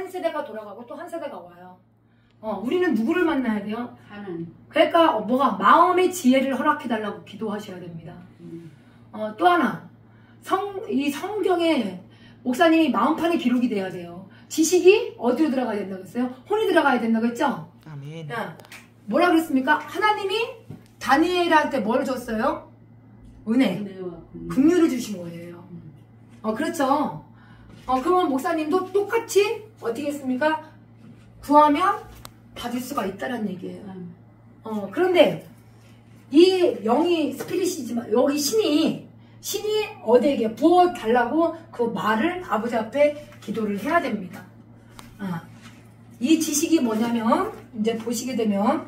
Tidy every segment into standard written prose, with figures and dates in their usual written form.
한 세대가 돌아가고 또 한 세대가 와요. 우리는 누구를 만나야 돼요? 하나님. 그러니까 뭐가 마음의 지혜를 허락해달라고 기도하셔야 됩니다. 또 하나 이 성경에 목사님이 마음판에 기록이 돼야 돼요. 지식이 어디로 들어가야 된다고 했어요? 혼이 들어가야 된다고 했죠? 아멘. 뭐라 그랬습니까? 하나님이 다니엘한테 뭘 줬어요? 은혜, 긍휼을 주신 거예요. 그렇죠. 그러면 목사님도 똑같이 어떻게 했습니까? 구하면 받을 수가 있다는 얘기예요. 그런데 이 영이 스피릿이지만 여기 신이 어디에게 부어달라고 그 말을 아버지 앞에 기도를 해야 됩니다. 이 지식이 뭐냐면 이제 보시게 되면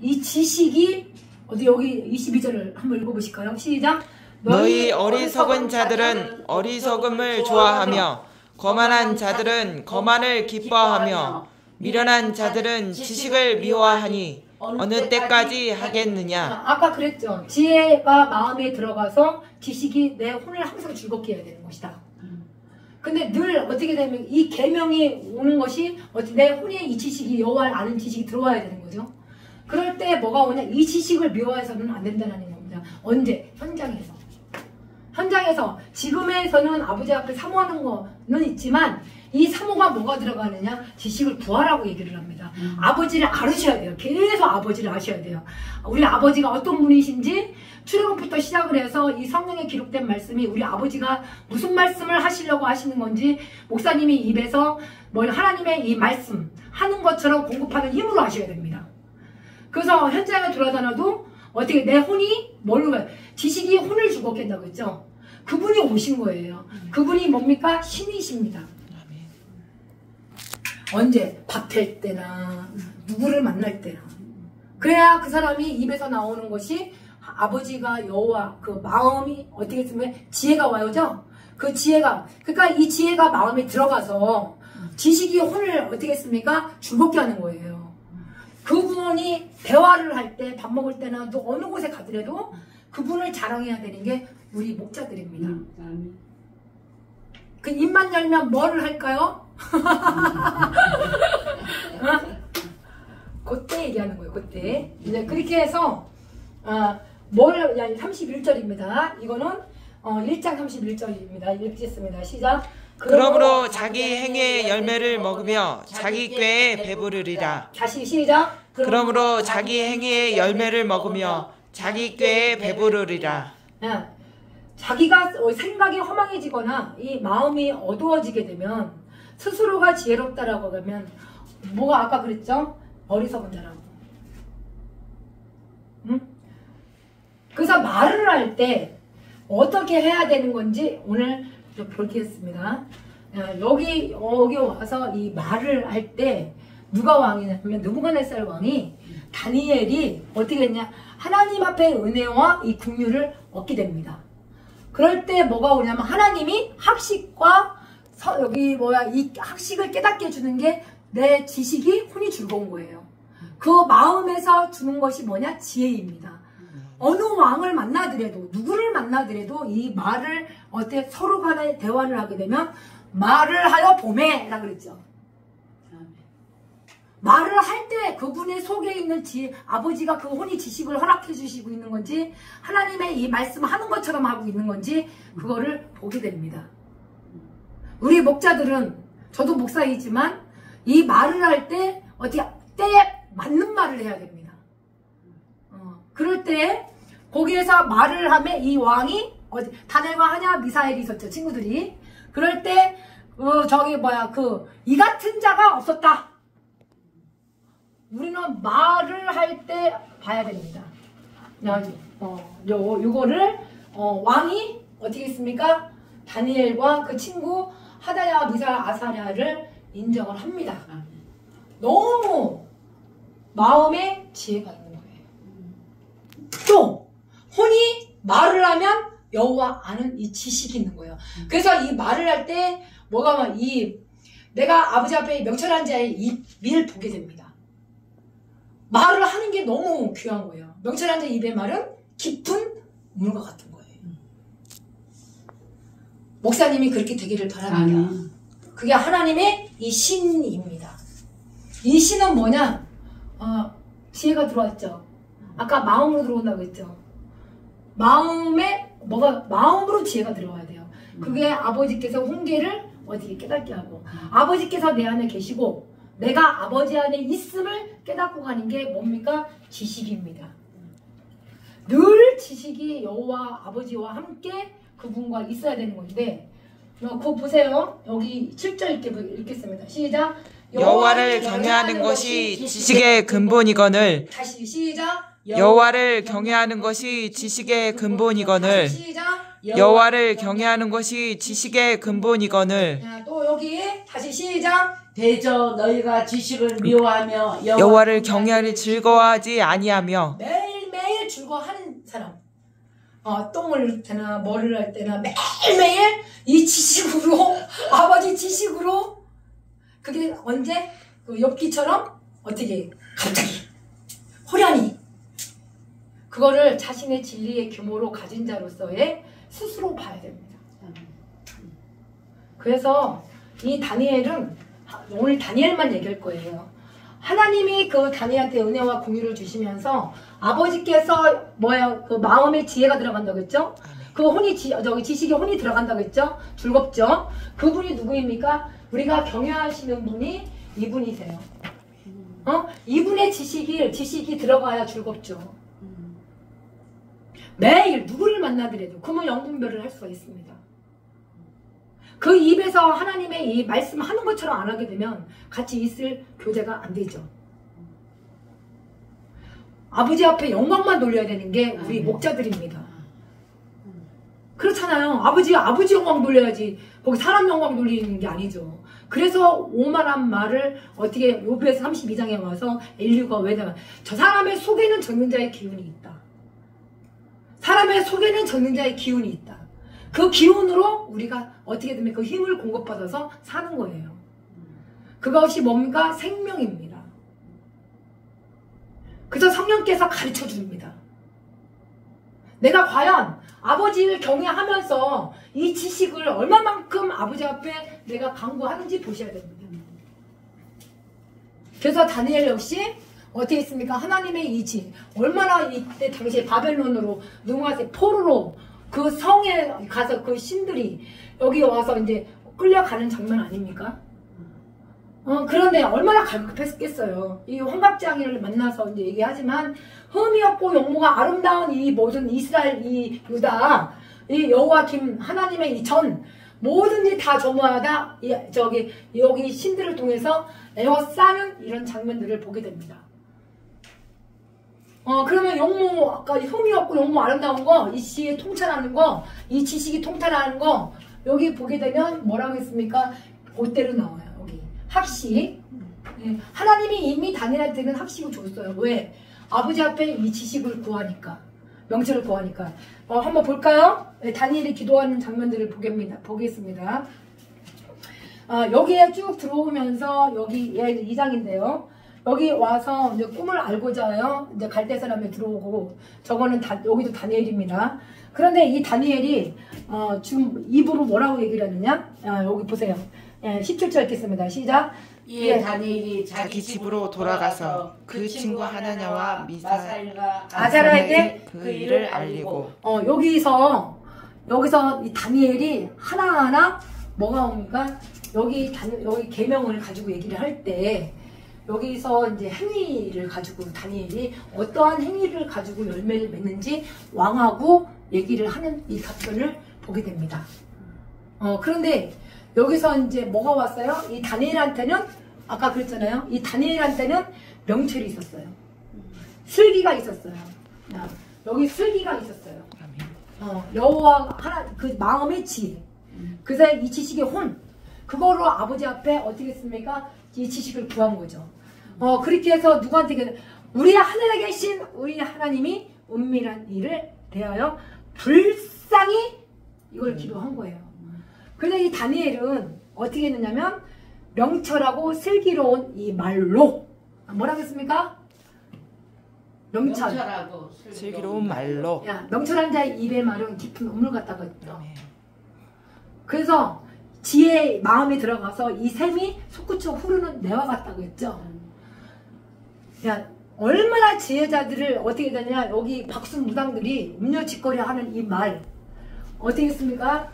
이 지식이 어디 여기 22절을 한번 읽어보실까요? 시작. 너희 어리석은 자들은 어리석음을 좋아하며 거만한 자들은 거만을 기뻐하며 미련한 자들은 지식을 미워하니 어느 때까지 하겠느냐. 아까 그랬죠. 지혜가 마음에 들어가서 지식이 내 혼을 항상 즐겁게 해야 되는 것이다. 근데 늘 어떻게 되면 이 계명이 오는 것이 내 혼에 이 지식이 여호와를 아는 지식이 들어와야 되는 거죠. 그럴 때 뭐가 오냐? 이 지식을 미워해서는 안 된다는 겁니다. 언제? 현장에서 지금에서는 아버지 앞에 사모하는 거는 있지만 이 사모가 뭐가 들어가느냐? 지식을 구하라고 얘기를 합니다. 아버지를 알으셔야 돼요. 계속 아버지를 아셔야 돼요. 우리 아버지가 어떤 분이신지 출애굽부터 시작을 해서 이 성경에 기록된 말씀이 우리 아버지가 무슨 말씀을 하시려고 하시는 건지 목사님이 입에서 하나님의 이 말씀 하는 것처럼 공급하는 힘으로 하셔야 됩니다. 그래서 현장에 돌아다녀도 어떻게 내 혼이 지식이 혼을 즐겁게 한다고 했죠. 그분이 오신 거예요. 그분이 뭡니까? 신이십니다. 언제? 밥할 때나 누구를 만날 때나 그래야 그 사람이 입에서 나오는 것이 아버지가 여호와 그 마음이 어떻게 했으면 지혜가 와요죠. 그 지혜가 그러니까 이 지혜가 마음에 들어가서 지식이 혼을 어떻게 했습니까? 즐겁게 하는 거예요. 그분이 대화를 할 때 밥 먹을 때나 또 어느 곳에 가더라도 그분을 자랑해야 되는 게 우리 목자들입니다. 그 입만 열면 뭐를 할까요? 그때 얘기하는 거예요. 그때 이제 그렇게 해서 31절입니다. 이거는 1장 31절입니다. 읽겠습니다. 시작. 그러므로 자기 행위의 열매를 먹으며 자기 꾀에 배부르리라. 다시 시작. 그러므로 자기 행위의 열매를 먹으며 자기 꾀에 배부르리라. 자기가 생각이 허망해지거나 이 마음이 어두워지게 되면 스스로가 지혜롭다라고 하면 뭐가 아까 그랬죠? 어리석은 자라고. 응? 그래서 말을 할 때 어떻게 해야 되는 건지 오늘 보겠습니다. 여기 와서 이 말을 할 때 누가 왕이냐면 느부갓네살 왕이 다니엘이 어떻게 했냐? 하나님 앞에 은혜와 이 긍휼을 얻게 됩니다. 그럴 때 뭐가 오냐면 하나님이 학식과 이 학식을 깨닫게 해주는 게 내 지식이 혼이 즐거운 거예요. 그 마음에서 주는 것이 뭐냐? 지혜입니다. 어느 왕을 만나더라도 누구를 만나더라도 이 말을 어때 서로 간에 대화를 하게 되면 말을 하여 보매라 그랬죠. 말을 할 때 그분의 속에 있는 아버지가 그 혼이 지식을 허락해 주시고 있는 건지 하나님의 이 말씀하는 것처럼 하고 있는 건지 그거를 보게 됩니다. 우리 목자들은 저도 목사이지만 이 말을 할 때 어떻게 때에 맞는 말을 해야 됩니다. 그럴 때 거기에서 말을 하면 이 왕이 다니엘과 하냐 미사엘이 있었죠. 친구들이. 그럴 때 이 같은 자가 없었다. 우리는 말을 할 때 봐야 됩니다. 요거를 왕이 어떻게 했습니까? 다니엘과 그 친구 하다야 미사엘 아사랴를 인정을 합니다. 너무 마음에 지혜가 있는 거예요. 또 혼이 말을 하면 여호와 아는 이 지식이 있는 거예요. 그래서 이 말을 할 때 뭐가 내가 아버지 앞에 명철한 자의 입을 보게 됩니다. 말을 하는 게 너무 귀한 거예요. 명철한 자의 입의 말은 깊은 물과 같은 거예요. 목사님이 그렇게 되기를 바랍니다. 그게 하나님의 이 신입니다. 이 신은 뭐냐? 지혜가 들어왔죠. 아까 마음으로 들어온다고 했죠. 마음으로 지혜가 들어와야 돼요. 그게 아버지께서 훈계를 어떻게 깨닫게 하고, 아버지께서 내 안에 계시고 내가 아버지 안에 있음을 깨닫고 가는 게 뭡니까? 지식입니다. 늘 지식이 여호와 아버지와 함께 그분과 있어야 되는 건데, 그거 보세요. 여기 7절 읽겠습니다. 시작. 여호와를 경외하는 것이 지식의 근본이거늘. 다시 시작. 여호와를 경외하는 것이 지식의 근본이거늘. 시작. 여호와를 경외하는 것이 지식의 근본이거늘. 자, 또 여기 다시 시작. 대저 너희가 지식을 미워하며 여호와를 경외하니 즐거워하지 아니하며. 매일매일 즐거워하는 사람. 똥을 때나 머리를 할 때나 매일매일 이 지식으로 아버지 지식으로, 그게 언제? 그 엽기처럼 어떻게 갑자기 호련히 그거를 자신의 진리의 규모로 가진 자로서의 스스로 봐야 됩니다. 그래서 이 다니엘은 오늘 다니엘만 얘기할 거예요. 하나님이 그 다니엘한테 은혜와 공유를 주시면서 아버지께서 그 마음에 지혜가 들어간다고 했죠? 그 지식에 혼이 들어간다고 했죠? 즐겁죠? 그분이 누구입니까? 우리가 경외하시는 분이 이분이세요. 이분의 지식이 들어가야 즐겁죠. 매일 누구를 만나더라도 그러면 영분별을 할 수가 있습니다. 그 입에서 하나님의 이 말씀하는 것처럼 안 하게 되면 같이 있을 교제가 안 되죠. 아버지 앞에 영광만 돌려야 되는 게 우리 목자들입니다. 그렇잖아요. 아버지 영광 돌려야지 거기 사람 영광 돌리는 게 아니죠. 그래서 오만한 말을 어떻게 욥기서 32장에 와서 엘리후가 왜냐면 저 사람의 속에는 전능자의 기운이 있다. 사람의 속에는 전능자의 기운이 있다. 그 기운으로 우리가 어떻게 되면 그 힘을 공급받아서 사는 거예요. 그것이 뭡니까? 생명입니다. 그래서 성령께서 가르쳐 줍니다. 내가 과연 아버지를 경외하면서 이 지식을 얼마만큼 아버지 앞에 내가 강구하는지 보셔야 됩니다. 그래서 다니엘 역시 어떻게 했습니까? 하나님의 이치 얼마나 이때 당시에 바벨론으로 능하세 포로로 그 성에 가서 그 신들이 여기 와서 이제 끌려가는 장면 아닙니까? 그런데 얼마나 갈급했겠어요. 이 환갑장이를 만나서 이제 얘기하지만 흠이 없고 용모가 아름다운 이 모든 이스라엘 이 유다 이 여호와김 하나님의 이 전 뭐든지 다 조모하다 여기 신들을 통해서 에워싸는 이런 장면들을 보게 됩니다. 그러면 용모, 아까 흠이 없고 용모 아름다운 거, 이 지혜 통찰하는 거, 이 지식이 통찰하는 거, 여기 보게 되면 뭐라고 했습니까? 그대로 나와요, 여기. 학식. 예, 하나님이 이미 다니엘한테는 학식을 줬어요. 왜? 아버지 앞에 이 지식을 구하니까. 명철을 구하니까. 한번 볼까요? 네, 다니엘이 기도하는 장면들을 보겠습니다. 여기에 쭉 들어오면서, 여기 2장인데요. 여기 와서 이제 꿈을 알고자요. 이제 갈대 사람에 들어오고 저거는 여기도 다니엘입니다. 그런데 이 다니엘이 지금 입으로 뭐라고 얘기를 하느냐? 여기 보세요. 17절 읽겠습니다. 시작. 이에 다니엘이 자기 집으로 돌아가서 그 친구 하나냐와 미사엘과 아자라에게 그 일을 알리고. 여기서 이 다니엘이 하나하나 뭐가 옵니까? 여기 계명을 가지고 얘기를 할 때 여기서 이제 행위를 가지고 다니엘이 어떠한 행위를 가지고 열매를 맺는지 왕하고 얘기를 하는 이 답변을 보게 됩니다. 그런데 여기서 이제 뭐가 왔어요? 이 다니엘한테는 아까 그랬잖아요. 이 다니엘한테는 명철이 있었어요. 슬기가 있었어요. 여기 슬기가 있었어요. 여호와 하나 그 마음의 지혜. 그래서 이 지식의 혼. 그거로 아버지 앞에 어떻게 했습니까? 이 지식을 구한 거죠. 그렇게 해서 누구한테 우리 하늘에 계신 우리 하나님이 은밀한 일을 대하여 불쌍히 이걸 기도한 거예요. 그런데 이 다니엘은 어떻게 했느냐면 명철하고 슬기로운 이 말로 뭐라고 했습니까? 명철하고 슬기로운 말로. 명철한 자의 입의 말은 깊은 우물 같다고 했죠. 그래서 지혜의 마음에 들어가서 이 샘이 솟구쳐 흐르는 내와 같다고 했죠. 야, 얼마나 지혜자들을 어떻게 되냐. 여기 박수무당들이 음료짓거리 하는 이 말 어떻게 했습니까?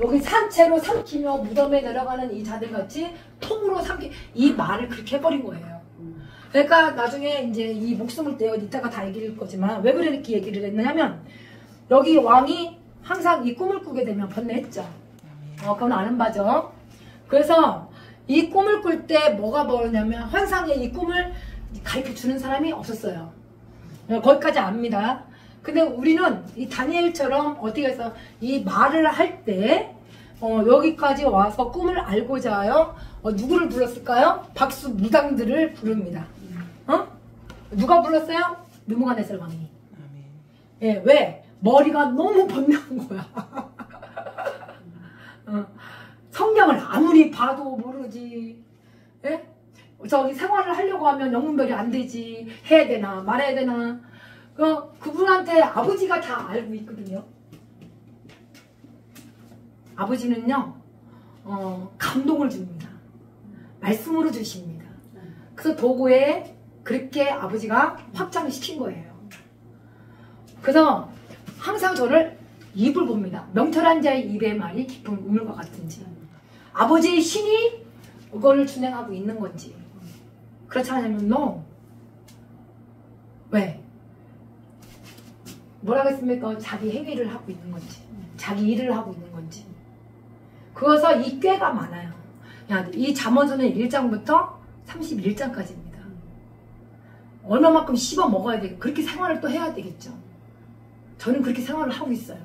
여기 산채로 삼키며 무덤에 내려가는 이 자들같이 통으로 삼키, 이 말을 그렇게 해버린 거예요. 그러니까 나중에 이제 이 목숨을 떼어 이따가 다 얘기할 거지만 왜 그렇게 얘기를 했느냐면 여기 왕이 항상 이 꿈을 꾸게 되면 번뇌했죠. 그건 아는 바죠. 그래서 이 꿈을 꿀 때 뭐가 벌어냐면 환상의 이 꿈을 가르쳐 주는 사람이 없었어요. 거기까지 압니다. 근데 우리는 이 다니엘처럼 어떻게 해서 이 말을 할 때 여기까지 와서 꿈을 알고자 하여 누구를 불렀을까요? 박수 무당들을 부릅니다. 누가 불렀어요? 느부갓네살 왕이. 예, 왜? 머리가 너무 번뇌한 거야. 성경을 아무리 봐도 모르지. 예? 저기 생활을 하려고 하면 영문별이 안 되지. 해야 되나 말아야 되나. 그분한테 아버지가 다 알고 있거든요. 아버지는요 감동을 줍니다. 말씀으로 주십니다. 그래서 도구에 그렇게 아버지가 확장을 시킨 거예요. 그래서 항상 저를 입을 봅니다. 명철한 자의 입의 말이 깊은 우물과 같은지, 아버지의 신이 그거를 준행하고 있는 건지. 그렇지 않으면 no. 왜? 뭐라고 했습니까? 자기 행위를 하고 있는 건지, 자기 일을 하고 있는 건지. 그래서 이 꾀가 많아요. 이 잠언서는 1장부터 31장까지입니다. 얼마만큼 씹어 먹어야 되겠고 그렇게 생활을 또 해야 되겠죠. 저는 그렇게 생활을 하고 있어요.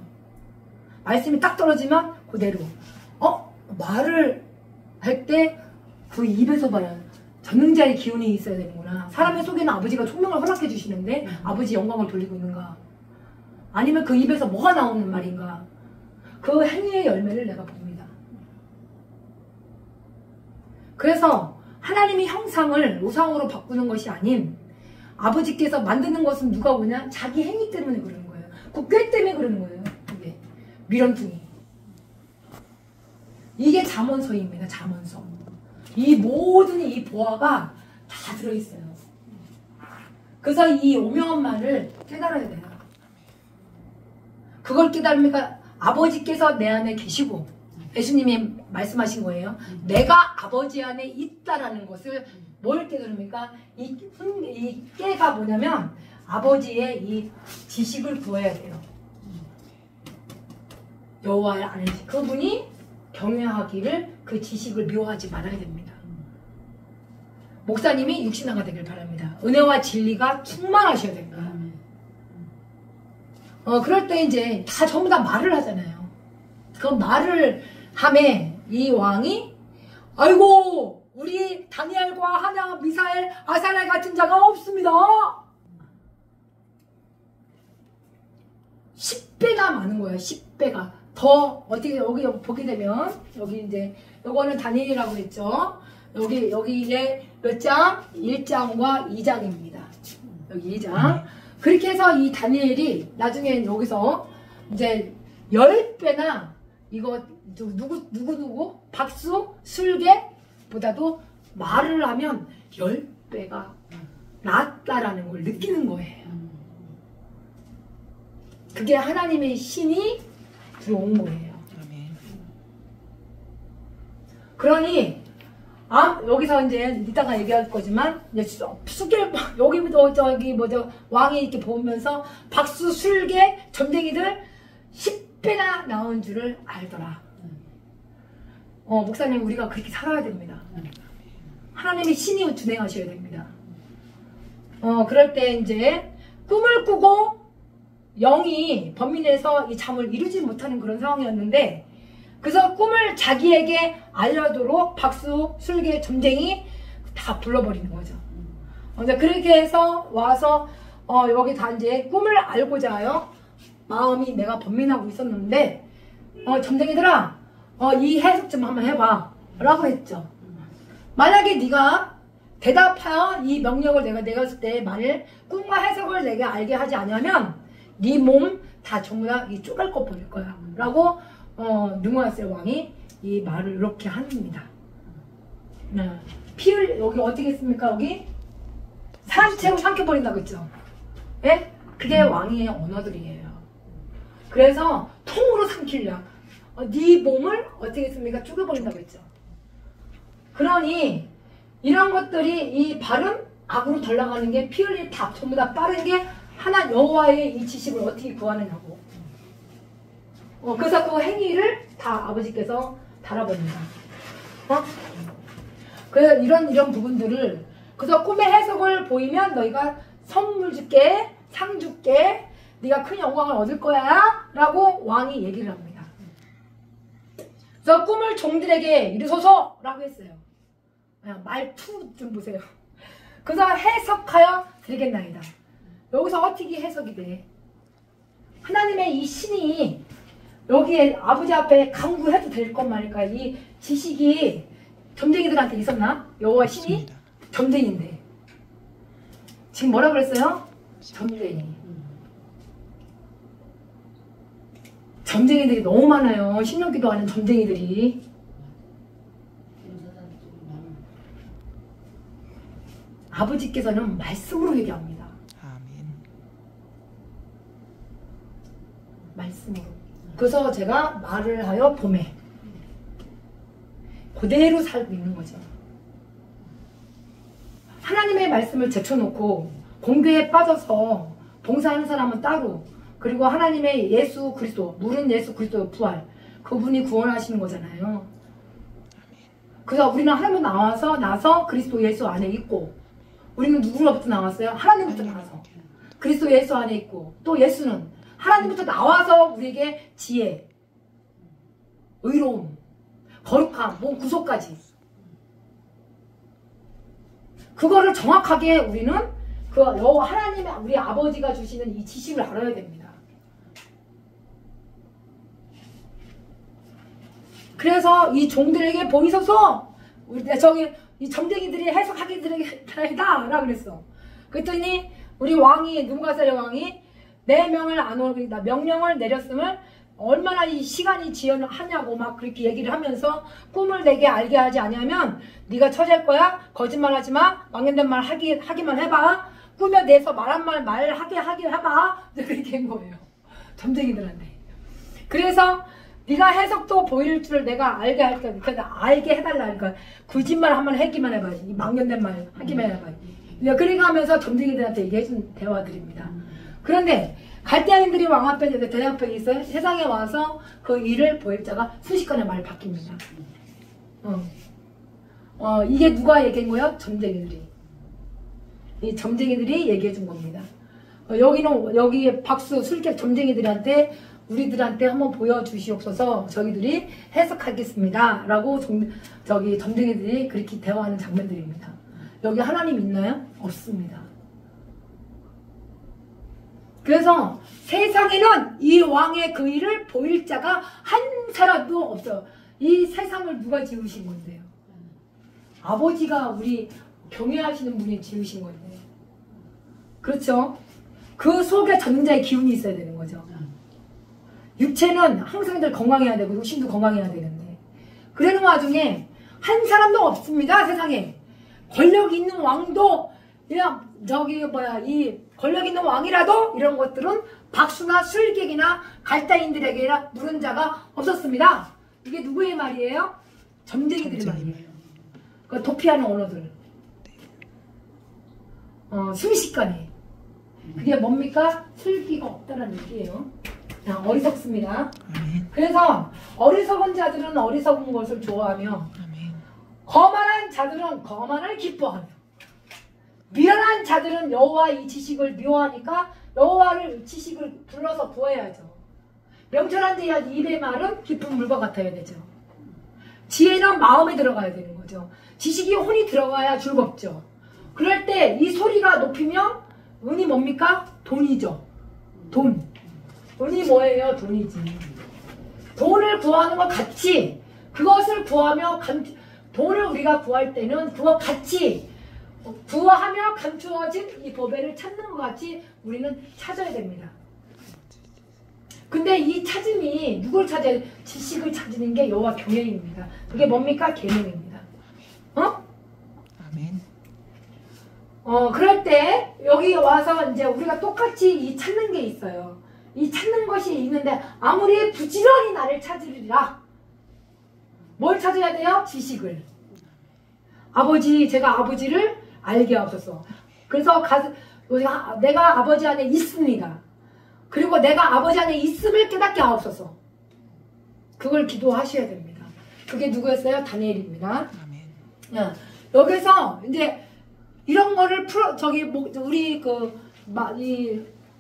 말씀이 딱 떨어지면 그대로 말을 할 때 그 입에서 봐야 전능자의 기운이 있어야 되는구나. 사람의 속에는 아버지가 총명을 허락해 주시는데 아버지 영광을 돌리고 있는가? 아니면 그 입에서 뭐가 나오는 말인가? 그 행위의 열매를 내가 봅니다. 그래서 하나님이 형상을 우상으로 바꾸는 것이 아닌 아버지께서 만드는 것은 누가 오냐? 자기 행위 때문에 그러는 거예요. 그 꾀 때문에 그러는 거예요. 그게 미련둥이. 이게 잠언서입니다. 잠언서. 이 모든 이 보화가 다 들어있어요. 그래서 이 오명한 말을 깨달아야 돼요. 그걸 깨달으니까 아버지께서 내 안에 계시고 예수님이 말씀하신 거예요. 내가 아버지 안에 있다라는 것을 뭘 깨달습니까? 이 깨가 뭐냐면 아버지의 이 지식을 구해야 돼요. 여호와의 안에 그분이 경외하기를 그 지식을 미워하지 말아야 됩니다. 목사님이 육신화가 되길 바랍니다. 은혜와 진리가 충만하셔야 됩니다. 그럴 때 이제 다 전부 다 말을 하잖아요. 그 말을 함에 이 왕이 아이고 우리 다니엘과 하냐 미사엘 아사랴 같은 자가 없습니다. 10배가 많은 거예요. 10배가 더 어떻게 여기 보게 되면 여기 이제 요거는 다니엘이라고 했죠. 여기에 몇 장? 1장과 2장입니다. 여기 2장. 그렇게 해서 이 다니엘이 나중에 여기서 이제 10배나 이거 누구 박수 술개보다도 말을 하면 10배가 낫다라는 걸 느끼는 거예요. 그게 하나님의 신이 들어온 거예요. 그러니 여기서 이제 이따가 얘기할 거지만 수계 여기부터 저기 뭐죠 왕이 이렇게 보면서 박수 술개 점쟁이들 10배나 나온 줄을 알더라. 목사님 우리가 그렇게 살아야 됩니다. 하나님의 신이 준행하셔야 됩니다. 그럴 때 이제 꿈을 꾸고 영이 범민해서 이 잠을 이루지 못하는 그런 상황이었는데 그래서 꿈을 자기에게 알려도록 박수, 술개, 점쟁이 다 불러버리는 거죠. 그렇게 해서 와서 여기 다 이제 꿈을 알고자 하여 마음이 내가 범민하고 있었는데 점쟁이들아 이 해석 좀 한번 해봐 라고 했죠. 만약에 네가 대답하여 이 명령을 내가 내렸을 때 만일 꿈과 해석을 내게 알게 하지 않으면 네 몸 다 전부 다 쪼갈 거 버릴 거야 라고 느부갓네살 왕이 이 말을 이렇게 합니다. 피를 여기 어떻게 했습니까? 여기 사람체로 삼켜버린다고 했죠. 예? 그게 왕의 언어들이에요. 그래서 통으로 삼키려. 네 몸을 어떻게 했습니까? 죽여버린다고 했죠. 그러니 이런 것들이 이 발음 악으로 덜 나가는 게 피 흘릴 탑 전부 다 빠른 게 하나 여호와의 이 지식을 어떻게 구하느냐고. 그래서 그 행위를 다 아버지께서 달아버립니다. 그래서 이런 부분들을 그래서 꿈의 해석을 보이면 너희가 선물 줄게, 상 줄게, 네가 큰 영광을 얻을 거야 라고 왕이 얘기를 합니다. 그래서 꿈을 종들에게 이르소서 라고 했어요. 말투 좀 보세요. 그래서 해석하여 드리겠나이다. 여기서 어떻게 해석이 돼? 하나님의 이 신이 여기에 아버지 앞에 강구해도 될 것 말일까? 이 지식이 점쟁이들한테 있었나? 여호와 신이 점쟁인데 지금 뭐라 그랬어요? 점쟁이. 점쟁이들이 너무 많아요. 신령기도 하는 점쟁이들이. 아버지께서는 말씀으로 얘기합니다. 아멘. 말씀으로. 그래서 제가 말을 하여 봄에 그대로 살고 있는 거죠. 하나님의 말씀을 제쳐놓고 공교에 빠져서 봉사하는 사람은 따로, 그리고 하나님의 예수 그리스도, 물은 예수 그리스도의 부활, 그분이 구원하시는 거잖아요. 그래서 우리는 하나님 나서 그리스도 예수 안에 있고, 우리는 누구로부터 나왔어요? 하나님부터 나와서 그리스도 예수 안에 있고, 또 예수는 하나님부터 나와서 우리에게 지혜, 의로움, 거룩함, 몸 구속까지, 그거를 정확하게 우리는 그 하나님, 우리 아버지가 주시는 이 지식을 알아야 됩니다. 그래서 이 종들에게 보이소서, 이 점쟁이들이 해석하게 드리겠다 라고 그랬어. 그랬더니 우리 왕이, 느부갓네살 왕이 내 명을 안 어기다, 명령을 내렸음을 얼마나 이 시간이 지연하냐고 막 그렇게 얘기를 하면서, 꿈을 내게 알게 하지 아니하면 네가 처지할 거야. 거짓말하지 마. 망연된 말 하기만 해봐. 꾸며 내서 말한 말 말하게 해봐. 그렇게 한 거예요. 점쟁이들한테. 그래서 네가 해석도 보일 줄 내가 알게 할까. 그러니까 알게 해달라. 그러니까 거짓말 한번 하기만 해봐야지. 망연된 말 하기만 해봐야지. 그렇게 하면서 점쟁이들한테 얘기해준 대화들입니다. 그런데 갈대아인들이 왕 앞에, 대장 앞에 있어요. 세상에 와서 그 일을 보일 자가 순식간에 말 바뀝니다. 이게 누가 얘기한 거예요? 점쟁이들이. 이 점쟁이들이 얘기해 준 겁니다. 여기 박수, 술객 점쟁이들한테 우리들한테 한번 보여주시옵소서, 저희들이 해석하겠습니다 라고 점쟁이들이 그렇게 대화하는 장면들입니다. 여기 하나님 있나요? 없습니다. 그래서 세상에는 이 왕의 그 일을 보일 자가 한 사람도 없어요. 이 세상을 누가 지으신 건데요? 아버지가 우리 경외하시는 분이 지으신 건데, 그렇죠? 그 속에 전자의 기운이 있어야 되는 거죠. 육체는 항상 건강해야 되고 육신도 건강해야 되는데, 그러는 와중에 한 사람도 없습니다. 세상에 권력 있는 왕도 그냥 이 권력 있는 왕이라도 이런 것들은 박수나 술객이나 갈대인들에게나 물은 자가 없었습니다. 이게 누구의 말이에요? 점쟁이들의 말이에요. 그 도피하는 언어들. 순식간에. 그게 뭡니까? 술기가 없다는 얘기예요. 어리석습니다. 그래서 어리석은 자들은 어리석은 것을 좋아하며, 거만한 자들은 거만을 기뻐하며, 미련한 자들은 여호와 이 지식을 미워하니까 여호와를 지식을 불러서 구해야죠. 명철한 자의 입의 말은 깊은 물과 같아야 되죠. 지혜는 마음에 들어가야 되는 거죠. 지식이 혼이 들어가야 즐겁죠. 그럴 때 이 소리가 높이면 은이 뭡니까? 돈이죠. 돈. 은이 뭐예요? 돈이지. 돈을 구하는 것 같이, 그것을 구하며 돈을 우리가 구할 때는 그와 같이 구하며 감추어진 이 보배를 찾는 것 같이 우리는 찾아야 됩니다. 근데 이 찾음이 누굴 찾아야 돼? 지식을 찾는 게 여호와 경외입니다. 그게 뭡니까? 계명입니다. 아멘. 그럴 때 여기 와서 이제 우리가 똑같이 이 찾는 게 있어요. 이 찾는 것이 있는데 아무리 부지런히 나를 찾으리라. 뭘 찾아야 돼요? 지식을. 제가 아버지를 알게 하옵소서. 그래서 내가 아버지 안에 있습니다. 그리고 내가 아버지 안에 있음을 깨닫게 하옵소서. 그걸 기도하셔야 됩니다. 그게 누구였어요? 다니엘입니다. 아멘. 여기서 이제 이런 거를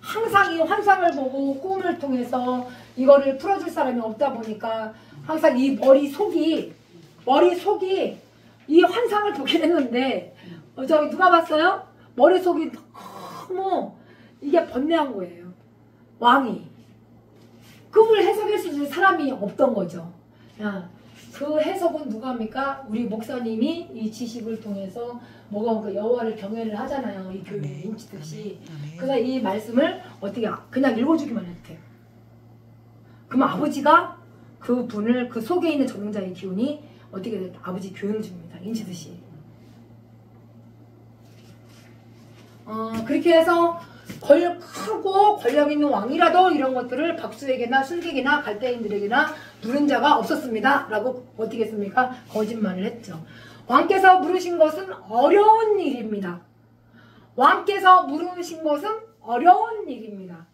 항상 이 환상을 보고 꿈을 통해서 이거를 풀어줄 사람이 없다 보니까 항상 이 머릿속이 이 환상을 보게 됐는데 저기 누가 봤어요? 머릿속이 너무 이게 번뇌한 거예요. 왕이 꿈을 해석할 수 있는 사람이 없던 거죠. 그 해석은 누가 합니까? 우리 목사님이 이 지식을 통해서 여호와를 경외를 하잖아요. 이 교회에 인치듯이. 그래서 이 말씀을 어떻게 그냥 읽어주기만 했대요. 그러면 아버지가 그 분을 그 속에 있는 전능자의 기운이 어떻게 될까? 아버지 교훈을 줍니다. 인치듯이. 그렇게 해서 크고 권력 있는 왕이라도 이런 것들을 박수에게나 술객이나 갈대인들에게나 누른 자가 없었습니다. 라고 어떻게 했습니까? 거짓말을 했죠. 왕께서 물으신 것은 어려운 일입니다. 왕께서 물으신 것은 어려운 일입니다.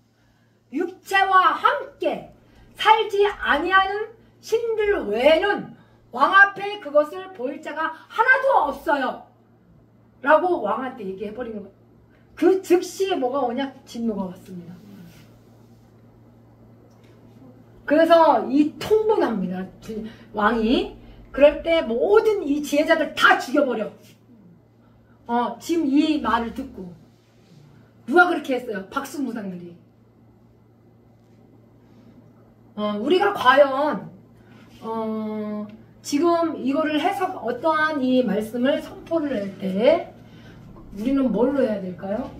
육체와 함께 살지 아니하는 신들 외에는 왕 앞에 그것을 보일 자가 하나도 없어요. 라고 왕한테 얘기해버리는 거예요. 그 즉시 뭐가 오냐? 진노가 왔습니다. 그래서 이 통분합니다. 왕이. 그럴 때 모든 이 지혜자들 다 죽여버려. 지금 이 말을 듣고. 누가 그렇게 했어요? 박수무당들이. 우리가 과연 지금 이거를 어떠한 이 말씀을 선포를 할 때 우리는 뭘로 해야 될까요?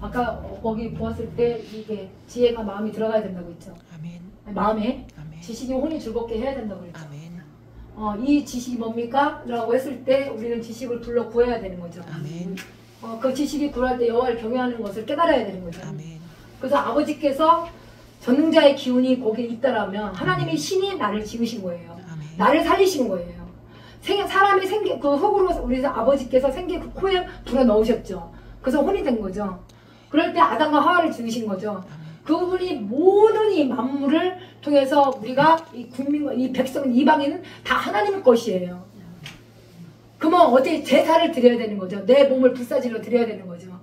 아까 거기 보았을 때 이게 지혜가 마음이 들어가야 된다고 했죠. 아멘. 마음에 아멘. 지식이 혼이 즐겁게 해야 된다고 했죠. 아멘. 이 지식이 뭡니까? 라고 했을 때 우리는 지식을 불러 구해야 되는 거죠. 아멘. 그 지식이 구할 때 여호와를 경외하는 것을 깨달아야 되는 거죠. 아멘. 그래서 아버지께서 전능자의 기운이 거기에 있다라면 하나님의 신이 나를 지으신 거예요. 아멘. 나를 살리신 거예요. 사람이 그 흙으로 우리 아버지께서 그 코에 불어 넣으셨죠. 그래서 혼이 된 거죠. 그럴 때 아담과 하와를 지으신 거죠. 그분이 모든 이 만물을 통해서 우리가 이 국민과 이 백성, 이방인은 다 하나님의 것이에요. 그러면 어떻게 제사를 드려야 되는 거죠. 내 몸을 불사질러 드려야 되는 거죠.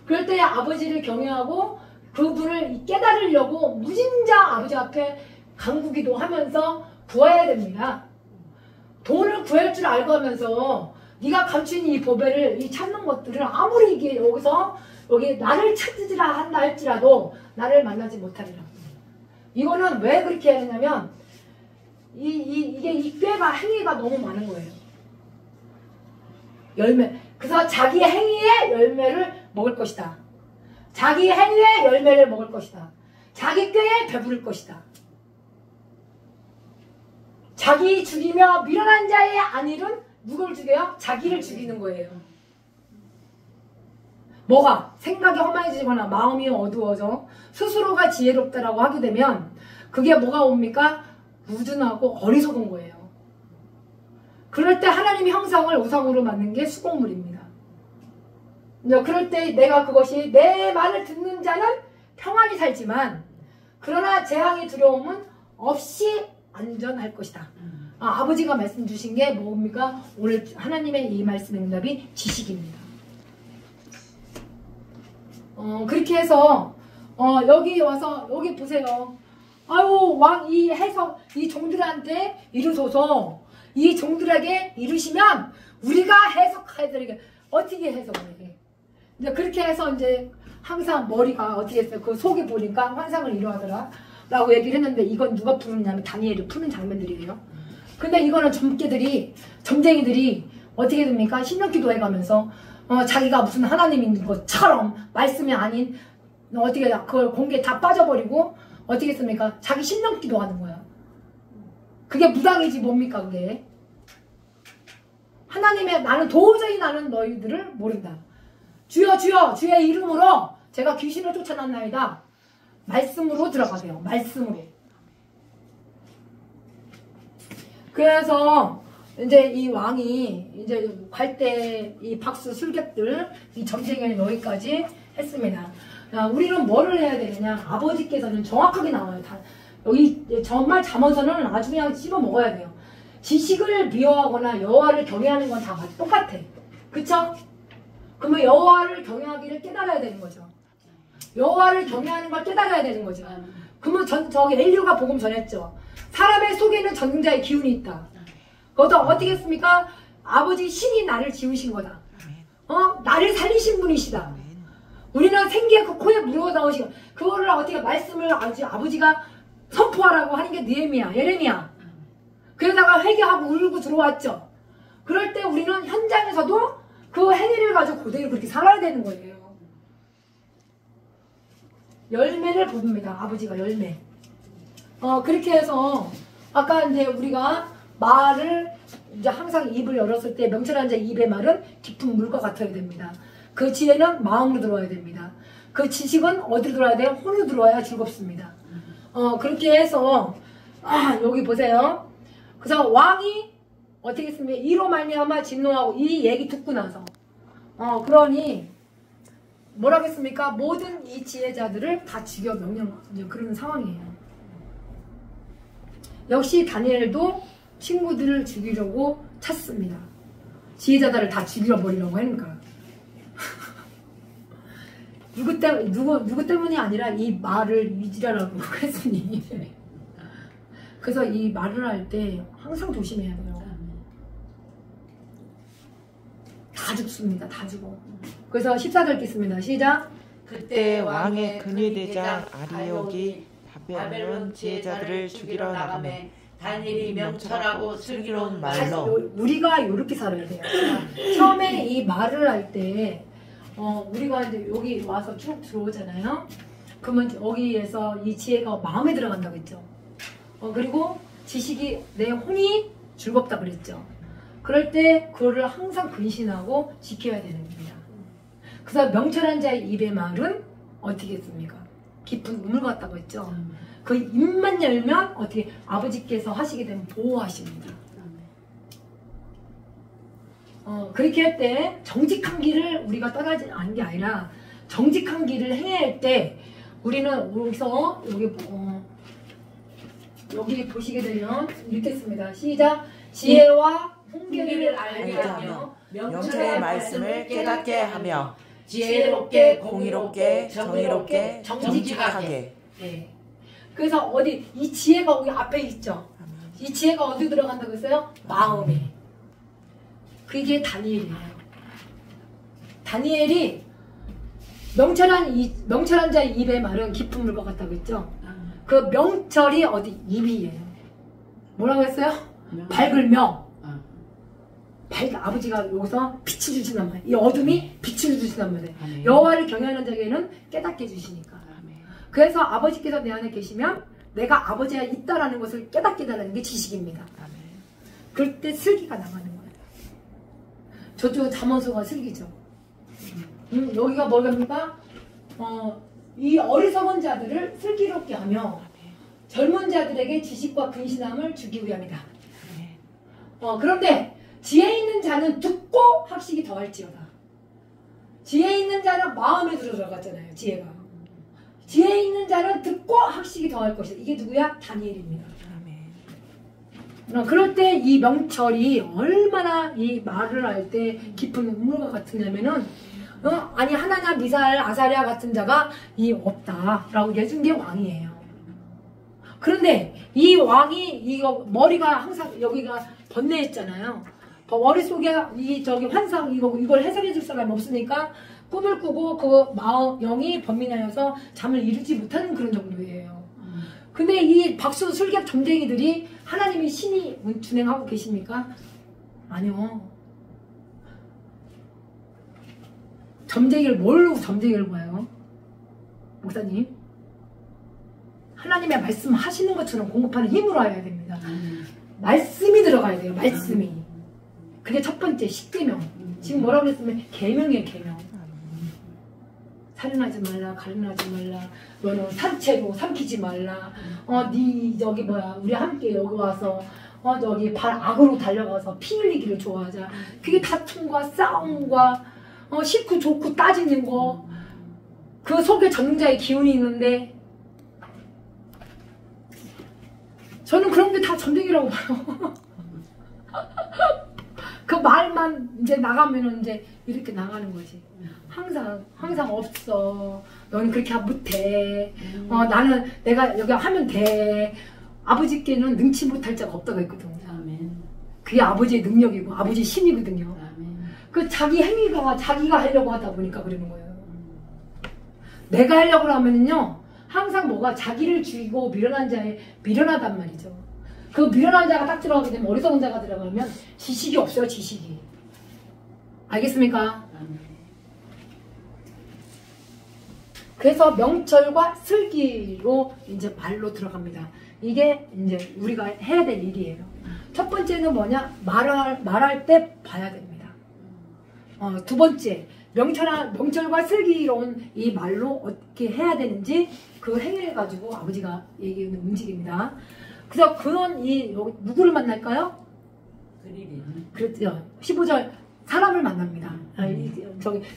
그럴 때 아버지를 경외하고 그분을 깨달으려고 무진장 아버지 앞에 간구기도 하면서 구해야 됩니다. 돈을 구할 줄 알고 하면서 네가 감춘 이 보배를 찾는 것들을 아무리 이게 여기 나를 찾으라 한다 할지라도 나를 만나지 못하리라. 이거는 왜 그렇게 해야 되냐면 이게 이 꾀가 행위가 너무 많은 거예요. 그래서 자기 행위의 열매를 먹을 것이다. 자기 행위의 열매를 먹을 것이다. 자기 꾀에 배부를 것이다. 자기 죽이며 미련한 자의 안일은 누굴 죽여요? 자기를 죽이는 거예요. 뭐가? 생각이 험해지거나 마음이 어두워져 스스로가 지혜롭다라고 하게 되면 그게 뭐가 옵니까? 무준하고 어리석은 거예요. 그럴 때 하나님의 형상을 우상으로 만든 게 수공물입니다. 그럴 때 내가 그것이 내 말을 듣는 자는 평안히 살지만 그러나 재앙의 두려움은 없이 안전할 것이다. 아버지가 말씀 주신 게 뭡니까? 오늘 하나님의 이 말씀의 응답이 지식입니다. 그렇게 해서 여기 와서 여기 보세요. 아유 왕 이 해석 이 종들한테 이루소서. 이 종들에게 이루시면 우리가 해석해드리게 어떻게 해석을 해? 이제 그렇게 해서 이제 항상 머리가 어떻게 했어요? 그 속에 보니까 환상을 이루하더라. 라고 얘기를 했는데 이건 누가 푸느냐면 다니엘이 푸는 장면들이에요. 근데 이거는 점쟁이들이 어떻게 됩니까? 신명기도 해가면서 자기가 무슨 하나님인 것처럼 말씀이 아닌 어떻게 그걸 공개에 다 빠져버리고 어떻게 했습니까? 자기 신령 기도하는 거야. 그게 무당이지 뭡니까 그게. 하나님의 나는 도저히 나는 너희들을 모른다. 주여 주여 주의 이름으로 제가 귀신을 쫓아놨나이다. 말씀으로 들어가세요. 말씀으로. 그래서 이제 이 왕이 이제 갈 때 이 박수 술객들 이 점쟁이를 여기까지 했습니다. 우리는 뭐를 해야 되느냐? 아버지께서는 정확하게 나와요. 다 여기 정말 잠언서는 아주 그냥 씹어 먹어야 돼요. 지식을 미워하거나 여호와를 경외하는 건 다 똑같아. 그쵸? 그러면 여호와를 경외하기를 깨달아야 되는 거죠. 여호와를 경외하는 걸 깨달아야 되는 거죠. 그러면 저기 엘리야가 복음 전했죠. 사람의 속에는 전능자의 기운이 있다. 그것도 어떻게 했습니까? 아버지 신이 나를 지으신 거다. 나를 살리신 분이시다. 우리는 생기의 그 코에 물어 나오시고 그거를 어떻게 말씀을 아버지가 선포하라고 하는 게 느헤미야, 예레미야. 그러다가 회개하고 울고 들어왔죠. 그럴 때 우리는 현장에서도 그 행위를 가지고 그대로 그렇게 살아야 되는 거예요. 열매를 봅니다. 아버지가 열매. 그렇게 해서 아까 이제 우리가 말을 이제 항상 입을 열었을 때 명철한 자의 입의 말은 깊은 물과 같아야 됩니다. 그 지혜는 마음으로 들어와야 됩니다. 그 지식은 어디로 들어와야 돼요? 혼으로 들어와야 즐겁습니다. 그렇게 해서 여기 보세요. 그래서 왕이 어떻게 했습니까? 이로 말미암아 진노하고 이 얘기 듣고 나서 그러니 뭐라고 했습니까? 모든 이 지혜자들을 다 죽여 명령 그런 상황이에요. 역시 다니엘도 친구들을 죽이려고 찼습니다. 지혜자들을 다 죽여버리려고 하니까. 누구 때문이 아니라 이 말을 위지라라고 했으니. 그래서 이 말을 할 때 항상 조심해야 돼요. 다 죽습니다. 다 죽어. 그래서 14절 읽겠습니다. 시작. 그때 왕의 근위대장 아리옥이 바벨론 지혜자들을 죽이러 나가매 다니엘이 명철하고 슬기로운 말로. 우리가 이렇게 살아야 돼요. 처음에 이 말을 할 때 우리가 이제 여기 와서 쭉 들어오잖아요. 그러면 여기에서 이 지혜가 마음에 들어간다고 했죠. 그리고 지식이 내 혼이 즐겁다 그랬죠. 그럴 때 그거를 항상 근신하고 지켜야 되는 겁니다. 그래서 명철한 자의 입의 말은 어떻게 했습니까? 깊은 우물 같다고 했죠. 그 입만 열면 어떻게 아버지께서 하시게 되면 보호하십니다. 그렇게 할 때 정직한 길을 우리가 떠나지 않는 게 아니라 정직한 길을 행해야 할 때 우리는 여기서 여기 보시게 되면 읽겠습니다. 시작. 지혜와 훈계를 알게 하며 명철의 말씀을 깨닫게 하며 지혜롭게 공의롭게 정의롭게 정직하게. 네. 그래서 이 지혜가 여기 앞에 있죠. 이 지혜가 어디 들어간다고 했어요? 마음에. 그게 다니엘이에요. 다니엘이 명철한 자의 입의 말은 깊은 물과 같다고 했죠. 그 명철이 어디? 입이에요. 뭐라고 했어요? 밝을 명. 아버지가 여기서 빛을 주신단 말이에요. 이 어둠이 빛을 주신단 말이에요. 여호와를 경외하는 자에게는 깨닫게 해주시니까. 그래서 아버지께서 내 안에 계시면 내가 아버지가 있다라는 것을 깨닫게 해달라는 게 지식입니다. 그럴 때 슬기가 나가는 거예요. 저쪽 잠언서가 슬기죠. 여기가 뭐랍니까? 이 어리석은 자들을 슬기롭게 하며 젊은 자들에게 지식과 근신함을 주기 위함이다. 그런데 지혜 있는 자는 듣고 학식이 더할지어다. 지혜 있는 자는 마음에 들어갔잖아요. 지혜가. 지혜 있는 자는 듣고 학식이 더할 것이다. 이게 누구야? 다니엘입니다. 그럴 때 이 명철이 얼마나 이 말을 할 때 깊은 우물과 같으냐면은 아니 하나냐 미사엘 아사랴 같은 자가 이 없다라고 얘기해준 게 왕이에요. 그런데 이 왕이 이거 머리가 항상 여기가 번뇌했잖아요. 머릿속에 이 저기 환상 이걸 해석해 줄 사람이 없으니까 꿈을 꾸고 그 영이 번민하여서 잠을 이루지 못하는 그런 정도예요. 근데 이 박수 술객 점쟁이들이 하나님이 신이 준행하고 계십니까? 아니요. 뭘로 점쟁이를 봐요? 목사님? 하나님의 말씀 하시는 것처럼 공급하는 힘으로 해야 됩니다. 말씀이 들어가야 돼요. 말씀이. 그게 첫 번째 십계명. 지금 뭐라고 그랬으면 계명이에요. 계명. 살인하지 말라, 가늠하지 말라, 너는 산채로 삼키지 말라. 네 저기 뭐야, 우리 함께 여기 와서 저기 발 악으로 달려가서 피 흘리기를 좋아하자. 그게 다툼과 싸움과 싫고 좋고 따지는 거. 그 속에 전능자의 기운이 있는데 저는 그런 게 다 전쟁이라고 봐요. 그 말만 이제 나가면은 이제 이렇게 나가는 거지. 항상 없어. 너는 그렇게 못해. 나는 내가 여기 하면 돼. 아버지께는 능치 못할 자가 없다고 했거든. 그게 아버지의 능력이고 아버지의 신이거든요. 그 자기 행위가 자기가 하려고 하다 보니까 그러는 거예요. 내가 하려고 하면은요, 항상 뭐가 자기를 죽이고 미련한 자에 미련하단 말이죠. 그 미련한 자가 딱 들어가게 되면 어리석은 자가 들어가면 지식이 없어요. 지식이. 알겠습니까? 그래서 명철과 슬기로 이제 말로 들어갑니다. 이게 이제 우리가 해야 될 일이에요. 첫 번째는 뭐냐? 말할 때 봐야 됩니다. 두 번째, 명철과 슬기로운 이 말로 어떻게 해야 되는지 그 행위를 가지고 아버지가 얘기하는 움직입니다. 그래서 그건 누구를 만날까요? 그렇죠. 15절 사람을 만납니다.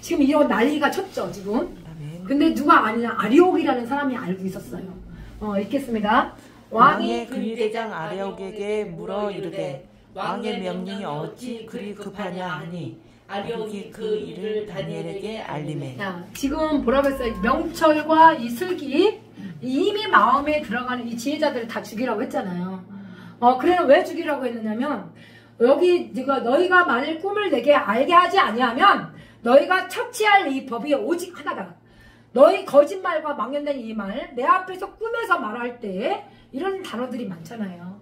지금 이런 난리가 쳤죠, 지금. 근데 누가 아니냐? 아리옥이라는 사람이 알고 있었어요. 읽겠습니다. 왕이 근위대장 아리옥에게 물어 이르되 왕의 명령이 어찌 그리 급하냐 하니 아리옥이 그 일을 다니엘에게 알리매. 지금 뭐라고 했어요? 명철과 이 슬기, 이미 마음에 들어가는 이 지혜자들을 다 죽이라고 했잖아요. 그래 왜 죽이라고 했느냐면, 여기 너희가 만일 꿈을 내게 알게 하지 아니하면 너희가 처치할 이 법이 오직 하나다. 너희 거짓말과 망연된 이 말, 내 앞에서 꿈에서 말할 때 이런 단어들이 많잖아요.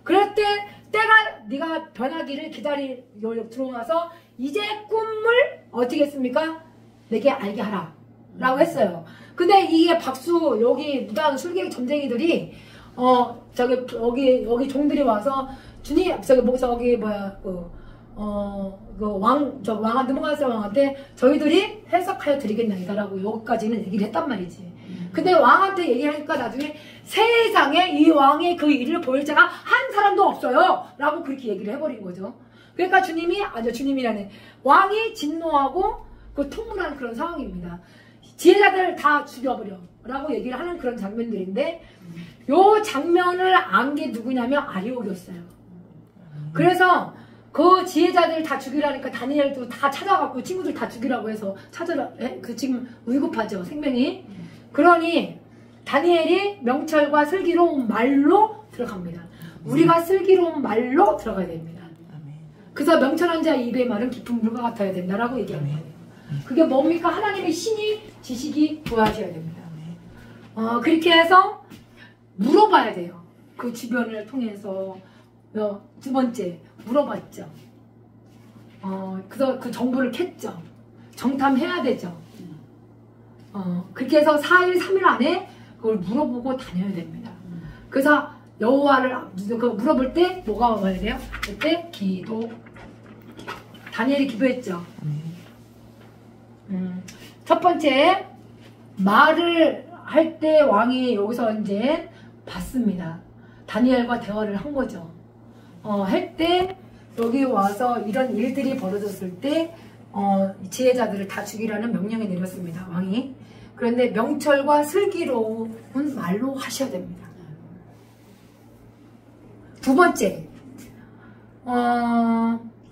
그럴 때 때가 네가 변하기를 들어와서 이제 꿈을 어떻게 했습니까? 내게 알게 하라 라고 했어요. 근데 이게 여기 무당 술객 점쟁이들이 여기 종들이 와서 주님 느부갓네살 왕한테 저희들이 해석하여 드리겠나이다라고 여기까지는 얘기를 했단 말이지. 근데 왕한테 얘기하니까 나중에 세상에 이 왕의 그 일을 보일 자가 한 사람도 없어요 라고 그렇게 얘기를 해버린 거죠. 그러니까 주님이라네. 왕이 진노하고 그 통문하는 그런 상황입니다. 지혜자들 다 죽여버려 라고 얘기를 하는 그런 장면들인데, 요 장면을 안 게 누구냐면 아리옥이었어요. 그래서 그 지혜자들 다 죽이라니까 다니엘도 다 찾아갖고 친구들 다 죽이라고 해서 지금 위급하죠, 생명이. 그러니 다니엘이 명철과 슬기로운 말로 들어갑니다. 우리가 슬기로운 말로 들어가야 됩니다. 그래서 명철한 자의 입의 말은 깊은 물과 같아야 된다라고 얘기합니다. 그게 뭡니까? 하나님의 신이 지식이 부여하셔야 됩니다. 그렇게 해서 물어봐야 돼요. 그 주변을 통해서. 두 번째, 물어봤죠. 그래서 그 정보를 캤죠. 정탐해야 되죠. 그렇게 해서 4일, 3일 안에 그걸 물어보고 다녀야 됩니다. 그래서 여호와를 물어볼 때 뭐가 와야 돼요? 그때 기도. 다니엘이 기도했죠. 첫 번째, 말을 할 때 왕이 여기서 이제 봤습니다. 다니엘과 대화를 한 거죠. 할 때 여기 와서 이런 일들이 벌어졌을 때 지혜자들을 다 죽이라는 명령이 내렸습니다. 왕이. 그런데 명철과 슬기로운 말로 하셔야 됩니다. 두 번째,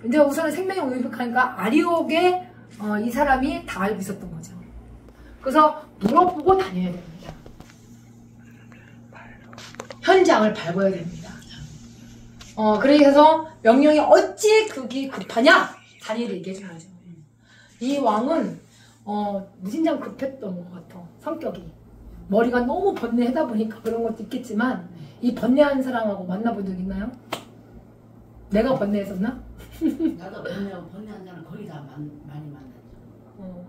이제 우선은 생명이 의식하니까 아리옥에 이 사람이 다 알고 있었던 거죠. 그래서 물어보고 다녀야 됩니다. 현장을 밟아야 됩니다. 그래서 명령이 어찌 그게 급하냐? 다니엘이 얘기해 준 거죠. 이 왕은 무진장 급했던 것 같아. 성격이. 머리가 너무 번뇌하다 보니까 그런 것도 있겠지만, 이 번뇌한 사람하고 만나본 적 있나요? 내가 번뇌했었나? 나도 번뇌한 사람 거의 다 많이 만났죠.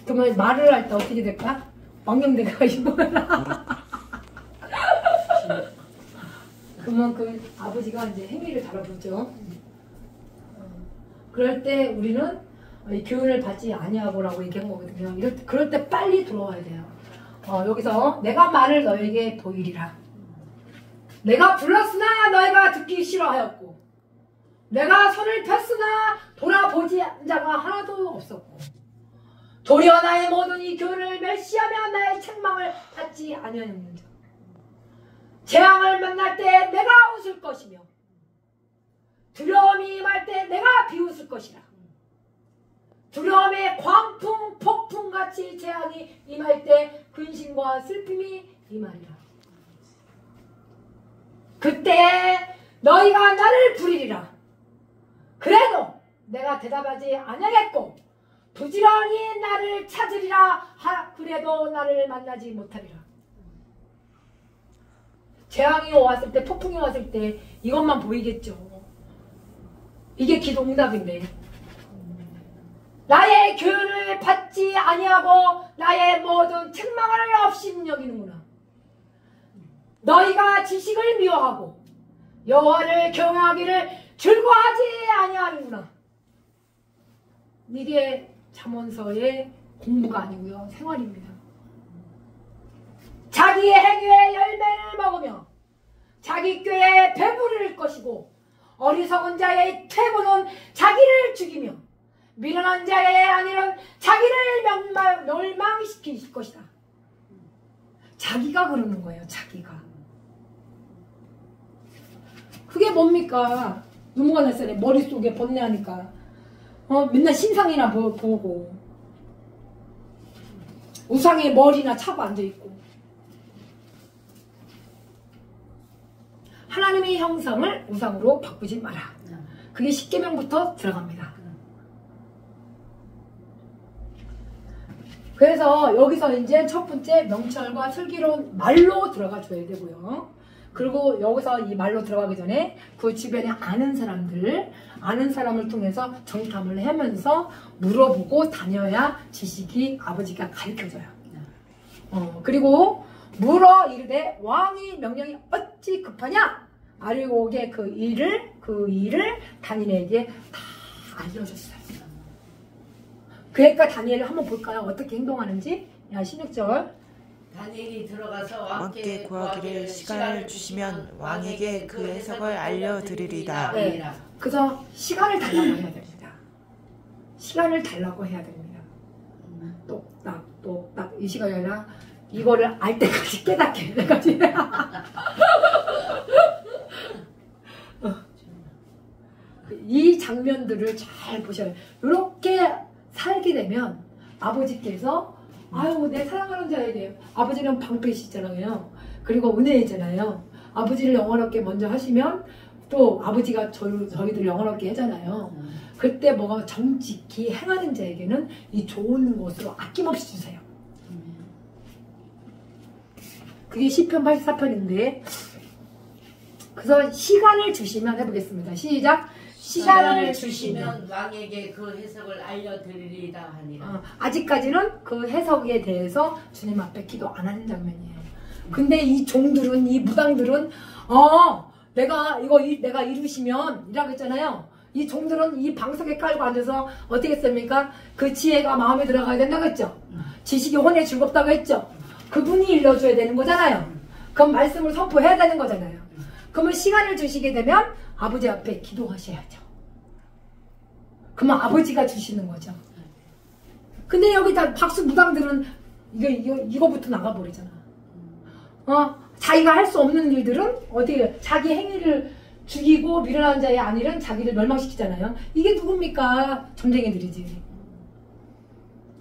그러면 말을 할 때 어떻게 될까? 망령대가 이거라. 그러면 그 아버지가 이제 행위를 다뤄보죠. 그럴 때 우리는 이 교훈을 받지 아니하고라고 얘기한 거거든요. 그럴 때 빨리 들어와야 돼요. 여기서 내가 말을 너에게 보이리라. 내가 불렀으나 너희가 듣기 싫어하였고 내가 손을 폈으나 돌아보지 않은 자가 하나도 없었고 도리어 나의 모든 이 교훈을 멸시하며 나의 책망을 받지 아니하였는지 재앙을 만날 때 내가 웃을 것이며 두려움이 임할 때 내가 비웃을 것이라. 두려움의 광풍 폭풍같이 재앙이 임할 때 근심과 슬픔이 임하리라. 그때 너희가 나를 부리리라. 그래도 내가 대답하지 아니하겠고 부지런히 나를 찾으리라. 그래도 나를 만나지 못하리라. 재앙이 왔을 때, 폭풍이 왔을 때 이것만 보이겠죠. 이게 기도응답인데 나의 교훈을 받지 아니하고 나의 모든 책망을 없이 여기는구나. 너희가 지식을 미워하고 여호와를 경외하기를 즐거워하지 아니하는구나. 이게 잠언서의 공부가 아니고요, 생활입니다. 자기의 행위의 열매를 먹으며 자기 꾀에 배부를 것이고 어리석은 자의 퇴보는 자기를 죽이며 미련한 자의 안일은 자기를 멸망시킬 것이다. 자기가 그러는 거예요. 자기가. 그게 뭡니까? 누무가 날살에 머릿속에 번뇌하니까 맨날 신상이나 보고 우상에 머리나 차고 앉아있고 하나님의 형상을 우상으로 바꾸지 마라. 그게 10계명부터 들어갑니다. 그래서 여기서 이제 첫 번째 명철과 슬기로운 말로 들어가 줘야 되고요. 그리고 여기서 이 말로 들어가기 전에 그 주변에 아는 사람을 통해서 정탐을 하면서 물어보고 다녀야 지식이 아버지가 가르쳐줘요. 그리고 물어 이르되 왕의 명령이 어찌 급하냐? 아르고게 그 일을 다니엘에게 다 알려줬어요. 그러니까 다니엘을 한번 볼까요? 어떻게 행동하는지. 16절. 다니엘이 들어가서 왕께 구하기를 시간을 주시면 왕에게 그 해석을 알려드리리다. 네. 그래서 시간을 달라고 해야 됩니다. 시간을 달라고 해야 됩니다. 똑딱 이 시간이 아니라 이거를 알 때까지 깨닫게 할 때까지. 이 장면들을 잘 보셔야 돼요. 이렇게 살게 되면 아버지께서 아유 내 사랑하는 자에게 아버지는 방패시잖아요. 그리고 은혜이잖아요. 아버지를 영원롭게 먼저 하시면 또 아버지가 저희들을 영원롭게 하잖아요. 그때 뭐가 정직히 행하는 자에게는 이 좋은 것으로 아낌없이 주세요. 그게 시편 84편인데 그래서 시간을 주시면 해보겠습니다. 시작. 시간을 주시면 왕에게 그 해석을 알려드리리다 하니라. 아직까지는 그 해석에 대해서 주님 앞에 기도 안 하는 장면이에요. 근데 이 종들은, 이 무당들은 내가 이루시면 이라고 했잖아요. 이 종들은 이 방석에 깔고 앉아서 어떻게 했습니까? 그 지혜가 마음에 들어가야 된다고 했죠. 지식이 혼에 즐겁다고 했죠. 그분이 일러줘야 되는 거잖아요. 그럼 말씀을 선포해야 되는 거잖아요. 그러면 시간을 주시게 되면 아버지 앞에 기도하셔야죠. 그러면 아버지가 주시는 거죠. 근데 여기다 박수 무당들은 이거부터 나가버리잖아. 자기가 할 수 없는 일들은 어떻게 자기 행위를 죽이고 미련한 자의 안일은 자기를 멸망시키잖아요. 이게 누굽니까? 점쟁이들이지.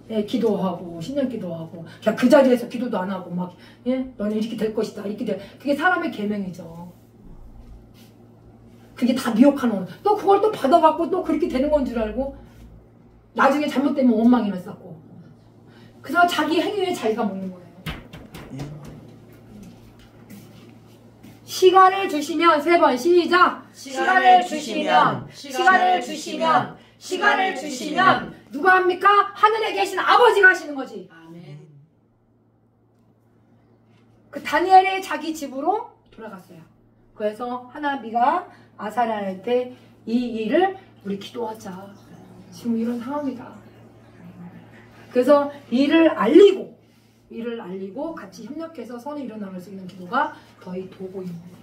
예, 기도하고 신령 기도하고 그냥 그 자리에서 기도도 안 하고 막 너는 이렇게 될 것이다 이렇게 돼. 그게 사람의 계명이죠. 그게 다 미혹하는 또 그걸 또 받아갖고 또 그렇게 되는 건 줄 알고 나중에 잘못되면 원망이나 쌓고 그래서 자기 행위에 자기가 먹는 거예요. 시간을 주시면 3번 시작. 시간을 주시면 시간을 주시면 누가 합니까? 하늘에 계신 아버지가 하시는 거지. 아멘. 그 다니엘이 자기 집으로 돌아갔어요. 그래서 하나님이가 아사랴한테 이 일을 우리 기도하자. 지금 이런 상황이다. 그래서 이를 알리고 같이 협력해서 선이 일어날 수 있는 기도가 거의 도고 있는 거예요.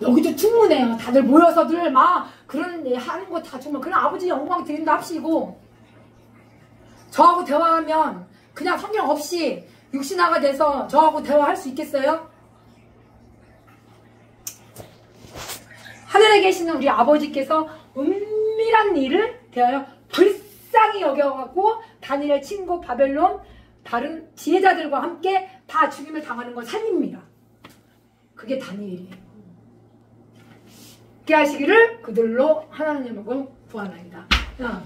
여기도 충분해요. 다들 모여서들 막 그런 하는 거 다 정말 그런 아버지 영광 드린다 합시고, 저하고 대화하면 그냥 성경 없이 육신화가 돼서 저하고 대화할 수 있겠어요? 하늘에 계시는 우리 아버지께서 은밀한 일을 대하여 불쌍히 여겨갖고 다니엘 친구 바벨론 다른 지혜자들과 함께 다 죽임을 당하는 건 살립니다. 그게 다니엘이에요. 그렇게 하시기를 그들로 하나님을 구하나이다.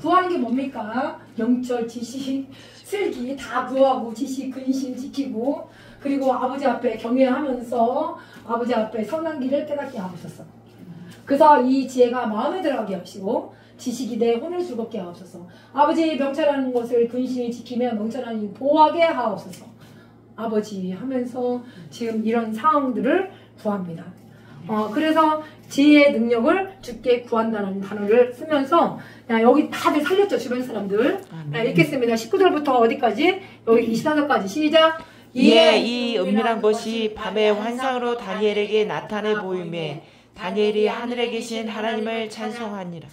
구하는 게 뭡니까? 영절, 지식, 슬기 다 구하고 지식, 근심 지키고, 그리고 아버지 앞에 경외하면서 아버지 앞에 선한 길을 깨닫게 하옵소서. 그래서 이 지혜가 마음에 들어가게 하시고 지식이 내 혼을 즐겁게 하옵소서. 아버지 명철하는 것을 근심히 지키며 명철하니 보호하게 하옵소서. 아버지 하면서 지금 이런 상황들을 구합니다. 그래서 지혜의 능력을 주께 구한다는 단어를 쓰면서, 여기 다들 살렸죠, 주변 사람들. 읽겠습니다. 19절부터 어디까지? 여기 24절까지 시작. 이에 이 은밀한 것이 밤의 환상으로 다니엘에게 나타내 보이매 다니엘이 하늘에 계신 하나님을 찬송하니라.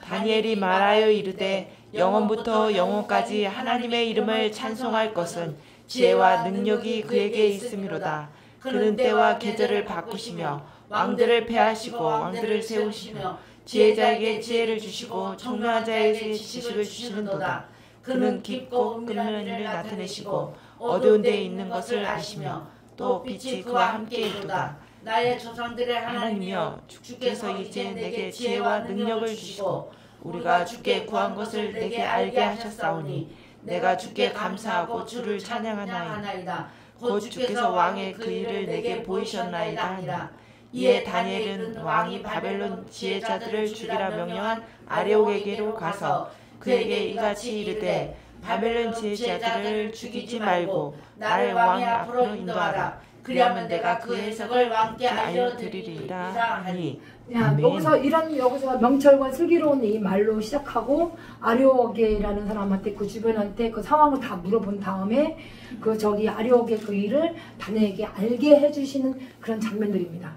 다니엘이 말하여 이르되 영원부터 영원까지 하나님의 이름을 찬송할 것은 지혜와 능력이 그에게 있음이로다. 그는 때와 계절을 바꾸시며 왕들을 패하시고 왕들을 세우시며 지혜자에게 지혜를 주시고 총명한 자에게 지식을 주시는도다. 그는 깊고 은밀한 일을 나타내시고 어두운 데에 있는 것을 아시며 또 빛이 그와 함께 있도다. 나의 조상들의 하나님이여 주께서 이제 내게 지혜와 능력을 주시고 우리가 주께 구한 것을 내게 알게 하셨사오니 내가 주께 감사하고 주를 찬양하나이다. 곧 주께서 왕의 그 일을 내게 보이셨나이다 하니라. 이에 다니엘은 왕이 바벨론 지혜자들을 죽이라 명령한 아레옥에게로 가서 그에게 이같이 이르되 바벨론 지혜자들을 죽이지 말고 나를 왕의 앞으로 인도하라. 그리하면 내가 그 해석을 왕께 알려드리리라 하니. 여기서 명철과 슬기로운 이 말로 시작하고 아레옥이라는 사람한테 그 주변한테 그 상황을 다 물어본 다음에 그 아레옥의 그 일을 다니엘에게 알게 해주시는 그런 장면들입니다.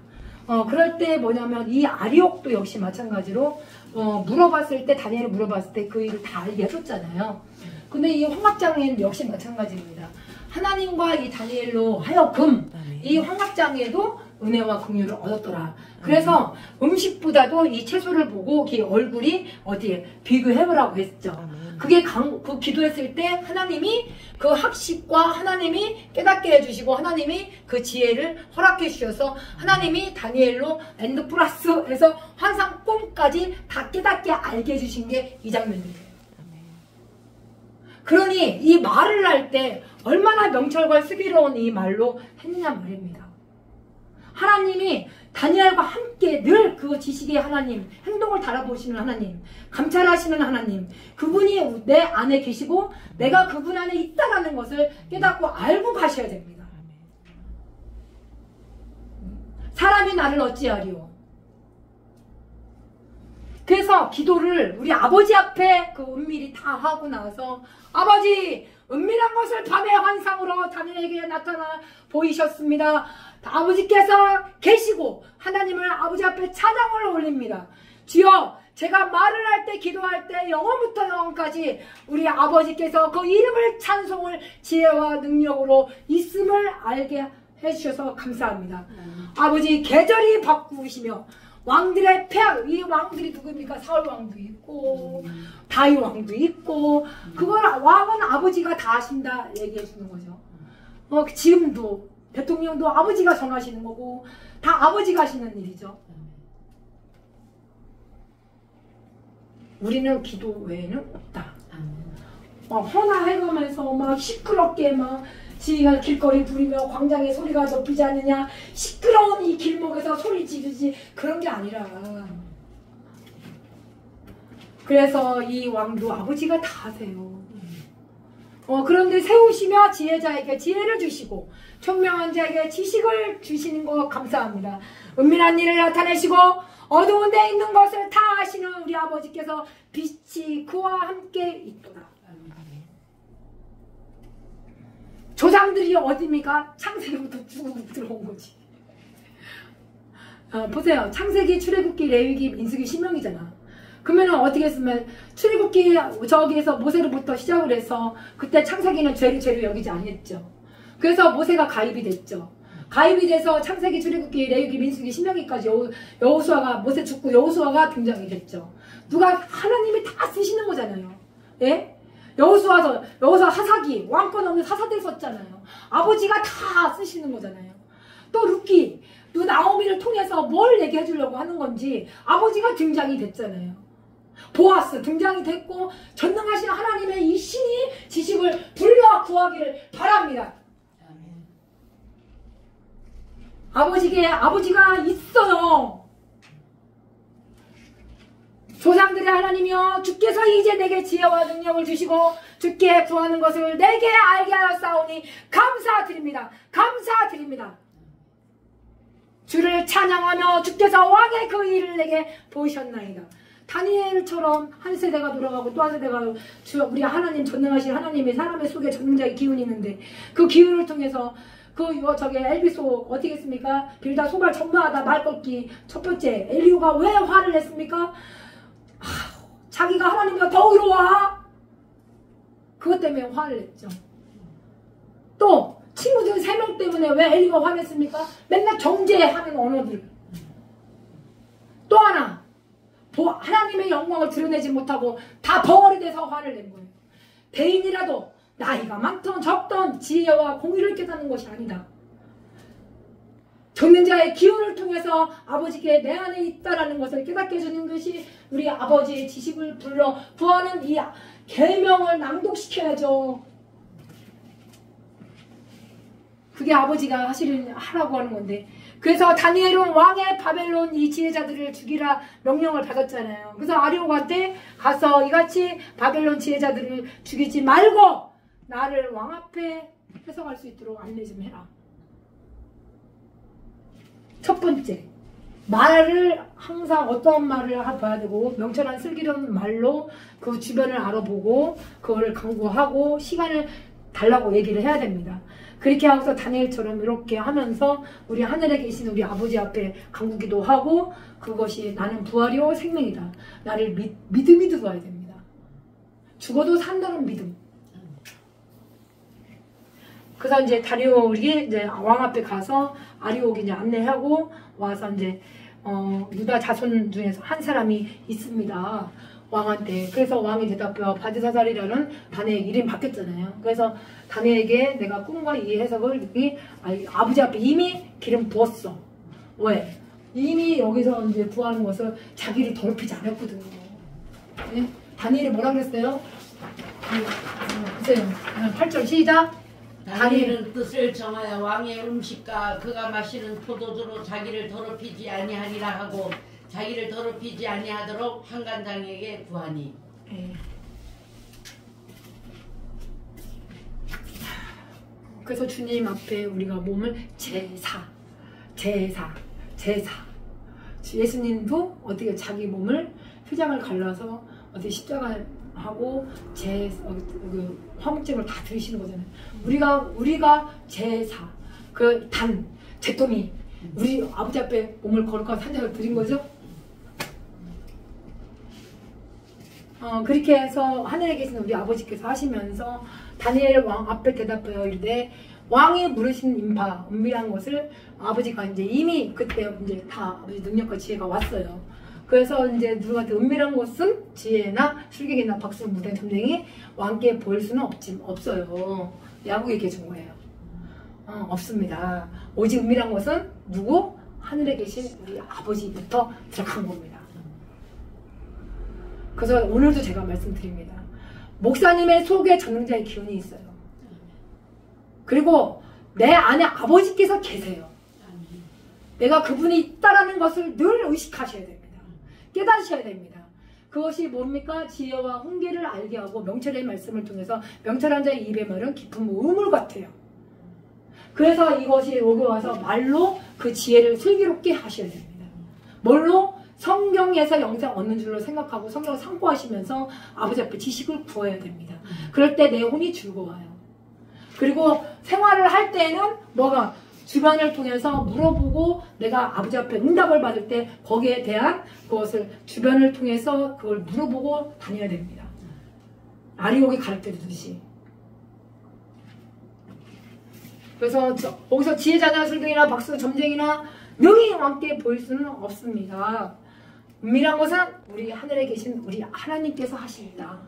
그럴 때 뭐냐면 이 아레옥도 역시 마찬가지로 물어봤을 때, 다니엘을 물어봤을 때 그 일을 다 알게 해줬잖아요. 근데 이 황합장애는 역시 마찬가지입니다. 하나님과 이 다니엘로 하여금 이 황합장애도 은혜와 긍휼을 얻었더라. 그래서 음식보다도 이 채소를 보고 이 얼굴이 어디에 비교해보라고 했죠. 그게 그 기도했을 때 하나님이 그 학식과 하나님이 깨닫게 해주시고 하나님이 그 지혜를 허락해 주셔서 하나님이 다니엘로 엔드 플러스에서 환상 꿈까지 다 깨닫게 알게 해주신 게 이 장면이에요. 그러니 이 말을 할 때 얼마나 명철과 슬기로운 이 말로 했느냐 말입니다. 하나님이 다니엘과 함께 늘 그 지식의 하나님, 행동을 달아보시는 하나님, 감찰하시는 하나님, 그분이 내 안에 계시고 내가 그분 안에 있다라는 것을 깨닫고 알고 가셔야 됩니다. 사람이 나를 어찌하리요? 그래서 기도를 우리 아버지 앞에 그 은밀히 다 하고 나서, 아버지 은밀한 것을 밤의 환상으로 다니엘에게 나타나 보이셨습니다. 아버지께서 계시고 하나님을 아버지 앞에 찬양을 올립니다. 주여, 제가 말을 할 때, 기도할 때 영원부터 영원까지 우리 아버지께서 그 이름을 찬송을 지혜와 능력으로 있음을 알게 해주셔서 감사합니다. 아버지 계절이 바꾸시며 왕들의 폐하, 이 왕들이 누구입니까? 사울 왕도 있고 다윗 왕도 있고, 그걸 왕은 아버지가 다 하신다 얘기해 주는 거죠. 지금도 대통령도 아버지가 정하시는 거고 다 아버지가 하시는 일이죠. 우리는 기도 외에는 없다. 헌화해가면서 막 시끄럽게 막 지가 길거리 부리며 광장에 소리가 덮이지 않느냐, 시끄러운 이 길목에서 소리 지르지, 그런 게 아니라, 그래서 이 왕도 아버지가 다 하세요. 그런데 세우시며 지혜자에게 지혜를 주시고 총명한 자에게 지식을 주시는 것 감사합니다. 은밀한 일을 나타내시고 어두운 데 있는 것을 다 아시는 우리 아버지께서 빛이 그와 함께 있도다. 조상들이 어디입니까? 창세기부터 쭉 들어온 거지. 보세요. 창세기, 출애굽기, 레위기, 민수기, 신명이잖아. 그러면은 어떻게 했으면 출애굽기 저기에서 모세로부터 시작을 해서 그때 창세기는 죄를 여기지 않았죠. 그래서 모세가 가입이 됐죠. 가입이 돼서 창세기, 출애굽기, 레위기, 민수기, 신명기까지 여호수아가 모세 죽고 여호수아가 등장이 됐죠. 누가 하나님이 다 쓰시는 거잖아요. 예? 여호수아 하사기 왕권 없는 사사들 썼잖아요. 아버지가 다 쓰시는 거잖아요. 또 룻기 또 나오미를 통해서 뭘 얘기해 주려고 하는 건지 아버지가 등장이 됐잖아요. 보아스 등장이 됐고 전능하신 하나님의 이 신이 지식을 불러 구하기를 바랍니다. 아버지가 있어요. 조상들의 하나님이여 주께서 이제 내게 지혜와 능력을 주시고 주께 구하는 것을 내게 알게 하였사오니 감사드립니다. 감사드립니다. 주를 찬양하며 주께서 왕의 그 일을 내게 보이셨나이다. 다니엘처럼 한 세대가 돌아가고 또 한 세대가 우리 하나님 전능하신 하나님의 사람의 속에 전능자의 기운이 있는데 그 기운을 통해서 저기 엘비소 어떻게 했습니까? 빌다 소발 전무하다 말 꺾기. 첫 번째 엘리후가 왜 화를 냈습니까? 자기가 하나님보다 더 의로워. 그것 때문에 화를 냈죠. 또 친구들 3명 때문에 왜 엘리가 화냈습니까? 맨날 정죄하는 언어들. 또 하나 하나님의 영광을 드러내지 못하고 다 벙어리 돼서 화를 낸 거예요. 대인이라도 나이가 많던 적던 지혜와 공의를 깨닫는 것이 아니다. 전능자의 기운을 통해서 아버지께 내 안에 있다라는 것을 깨닫게 해주는 것이 우리 아버지의 지식을 불러 구하는 이 계명을 낭독시켜야죠. 그게 아버지가 하라고 하는 건데. 그래서 다니엘은 왕의 바벨론 이 지혜자들을 죽이라 명령을 받았잖아요. 그래서 아리오한테 가서 이같이 바벨론 지혜자들을 죽이지 말고 나를 왕 앞에 해석할 수 있도록 안내 좀 해라. 첫 번째, 말을 항상 어떤 말을 봐야 되고 명철한 슬기로운 말로 그 주변을 알아보고 그거를 강구하고 시간을 달라고 얘기를 해야 됩니다. 그렇게 하고서 다니엘처럼 이렇게 하면서 우리 하늘에 계신 우리 아버지 앞에 간구기도 하고 그것이 나는 부활이요 생명이다. 나를 믿음이 들어와야 됩니다. 죽어도 산다는 믿음. 그래서 이제 다리오기 이제 왕 앞에 가서 아리오기 이제 안내하고 와서 이제 유다 자손 중에서 한 사람이 있습니다. 왕한테. 그래서 왕이 대답해요. 바드사살이라는 다니엘 이름이 바뀌었잖아요. 그래서 다니엘에게 내가 꿈과 이 해석을 아버지 앞에 이미 기름 부었어. 왜? 이미 여기서 이제 구하는 것을 자기를 더럽히지 않았거든요. 네? 다니엘이 뭐라 그랬어요? 보세요. 8절 시작. 다니엘은 뜻을 정하여 왕의 음식과 그가 마시는 포도주로 자기를 더럽히지 아니하리라 하고 자기를 더럽히지 아니하도록 한간장에게 구하니. 그래서 주님 앞에 우리가 몸을 제사. 예수님도 어떻게 자기 몸을 휘장을 갈라서 어떻게 십자가를 하고 화목제물 다 드리시는 거잖아요. 우리가 제사, 제토미 우리 아버지 앞에 몸을 거룩한 산작을 드린 거죠. 그렇게 해서 하늘에 계신 우리 아버지께서 하시면서 다니엘 왕 앞에 대답해요. 이르되 왕이 물으신 인파 은밀한 것을 아버지가 이제 이미 그때 이제 다 아버지 능력과 지혜가 왔어요. 그래서 이제 누구한테 은밀한 것은 지혜나 술객이나 박수 무대 점쟁이 왕께 보일 수는 없어요. 야구 얘기해 준 거예요. 없습니다. 오직 은밀한 것은 누구? 하늘에 계신 우리 아버지부터 시작한 겁니다. 그래서 오늘도 제가 말씀드립니다. 목사님의 속에 전능자의 기운이 있어요. 그리고 내 안에 아버지께서 계세요. 내가 그분이 있다라는 것을 늘 의식하셔야 됩니다. 깨닫으셔야 됩니다. 그것이 뭡니까? 지혜와 훈계를 알게 하고 명철의 말씀을 통해서 명철한 자의 입의 말은 깊은 우물 같아요. 그래서 이것이 여기 와서 말로 그 지혜를 슬기롭게 하셔야 됩니다. 뭘로? 성경에서 영생 얻는 줄로 생각하고 성경을 상고하시면서 아버지 앞에 지식을 구해야 됩니다. 그럴 때 내 혼이 즐거워요. 그리고 생활을 할 때에는 뭐가? 주변을 통해서 물어보고 내가 아버지 앞에 응답을 받을 때 거기에 대한 그것을 주변을 통해서 그걸 물어보고 다녀야 됩니다. 아리옥이 가르쳐주듯이. 그래서 거기서 지혜자나 술등이나 박수 점쟁이나 능히 왕께 보일 수는 없습니다. 은밀한 것은 우리 하늘에 계신 우리 하나님께서 하십니다.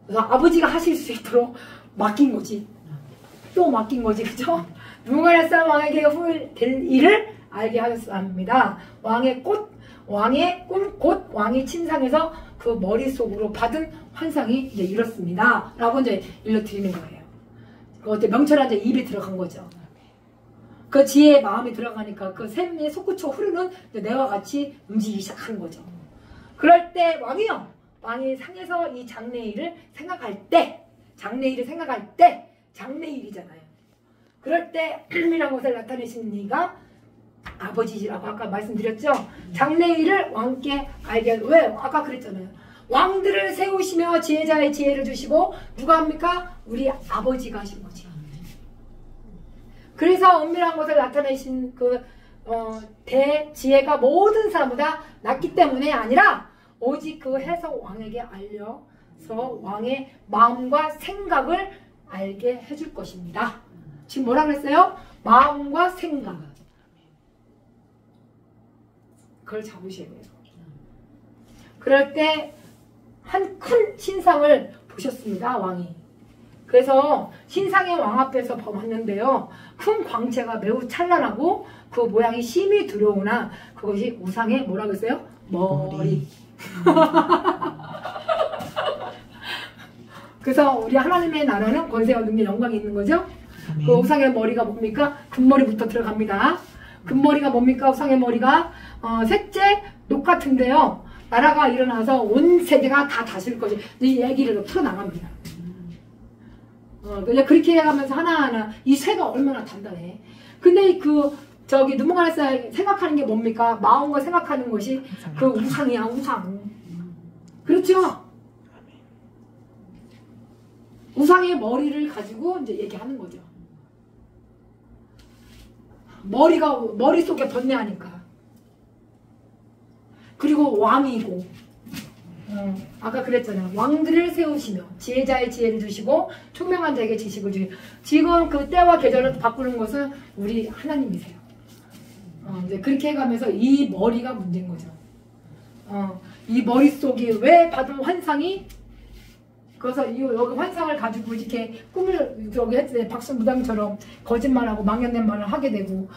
그래서 아버지가 하실 수 있도록 맡긴 거지. 또 맡긴 거지, 그죠? 누군가 했어 왕에게 될 일을 알게 하였습니다. 왕의 꿈, 곧 왕이 침상에서 그 머릿속으로 받은 환상이 이제 이렇습니다. 라고 이제 일러드리는 거예요. 그것도 명철한 자 입에 들어간 거죠. 그 지혜의 마음이 들어가니까 그 샘에 솟구쳐 흐르는 뇌와 같이 움직이기 시작하는 거죠. 그럴 때 왕이 상에서 이 장래일을 생각할 때, 장래일이잖아요. 그럴 때 은밀한 것을 나타내신 이가 아버지라고 아까 말씀드렸죠. 장래일을 왕께 알게 왜? 아까 그랬잖아요. 왕들을 세우시며 지혜자의 지혜를 주시고 누가 합니까? 우리 아버지가 하신 거지. 그래서 은밀한 것을 나타내신 그 대지혜가 모든 사람보다 낫기 때문에 아니라 오직 그 해석 왕에게 알려서 왕의 마음과 생각을 알게 해줄 것입니다. 지금 뭐라 그랬어요? 마음과 생각. 그걸 잡으셔야 돼요. 그럴 때 한 큰 신상을 보셨습니다. 왕이. 그래서 신상의 왕 앞에서 봤는데요. 큰 광채가 매우 찬란하고 그 모양이 심히 두려우나 그것이 우상의 뭐라 그랬어요? 머리. 그래서 우리 하나님의 나라는 권세와 능력, 영광이 있는 거죠. 그 우상의 머리가 뭡니까? 금머리부터 들어갑니다. 금머리가 뭡니까? 우상의 머리가 셋째 녹 같은데요. 나라가 일어나서 온 세계가 다 다스릴 것이 이 얘기를 풀어나갑니다. 그렇게 해가면서 하나하나 이 쇠가 얼마나 단단해. 근데 눈먼가에서 생각하는 게 뭡니까? 마음과 생각하는 것이 그 우상이야, 우상. 그렇죠? 우상의 머리를 가지고 이제 얘기하는 거죠. 머릿속에 번뇌하니까. 그리고 왕이고, 아까 그랬잖아요. 왕들을 세우시며 지혜자의 지혜를 주시고 총명한 자에게 지식을 주시고 지금 그 때와 계절을 바꾸는 것은 우리 하나님이세요. 이제 그렇게 해가면서 이 머리가 문제인 거죠. 이 머릿속이 왜 받은 환상이 그래서 여기 환상을 가지고 이렇게 꿈을 저기 했을 때 박수무당처럼 거짓말하고 망연된 말을 하게 되고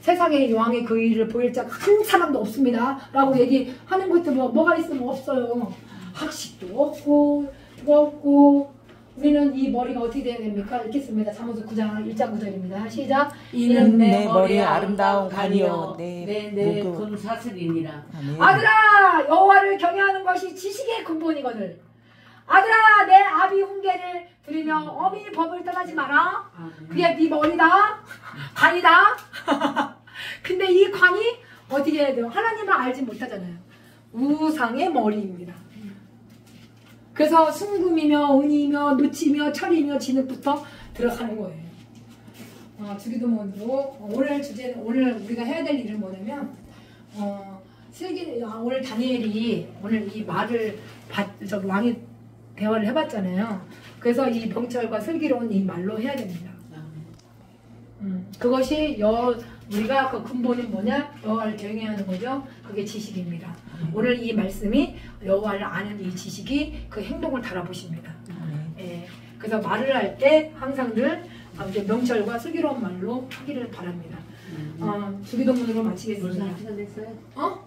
세상에 왕의 그 일을 보일 자 한 사람도 없습니다 라고 얘기하는 것도 뭐가 있으면 없어요. 학식도 없고 그거 없고 우리는 이 머리가 어떻게 돼야 됩니까? 읽겠습니다. 잠언서 9장 1장 9절입니다. 시작. 이는 내 머리의 아름다운 관이요 내 금사슬이니라. 아들아 여호와를 경외하는 것이 지식의 근본이거늘. 아들아 내 아비 훈계를 들으며 어미 법을 떠나지 마라. 그게 네 머리다. 관이다. 근데 이 관이 어떻게 해야 돼요? 하나님을 알지 못하잖아요. 우상의 머리입니다. 그래서 순금이며 은이며 노치며 철이며 진흙부터 들어가는 거예요. 주기도문으로 오늘 주제는 오늘 우리가 해야 될 일은 뭐냐면 오늘 다니엘이 오늘 이 말을 왕이 대화를 해봤잖아요. 그래서 이 병철과 슬기로운 이 말로 해야 됩니다. 그것이 우리가 그 근본이 뭐냐? 여호와를 경외하는 거죠. 그게 지식입니다. 오늘 이 말씀이 여호와를 아는 이 지식이 그 행동을 달아보십니다. 예, 그래서 말을 할 때 항상 늘 명철과 슬기로운 말로 하기를 바랍니다. 주기도문으로 마치겠습니다. 벌써 1시간 됐어요?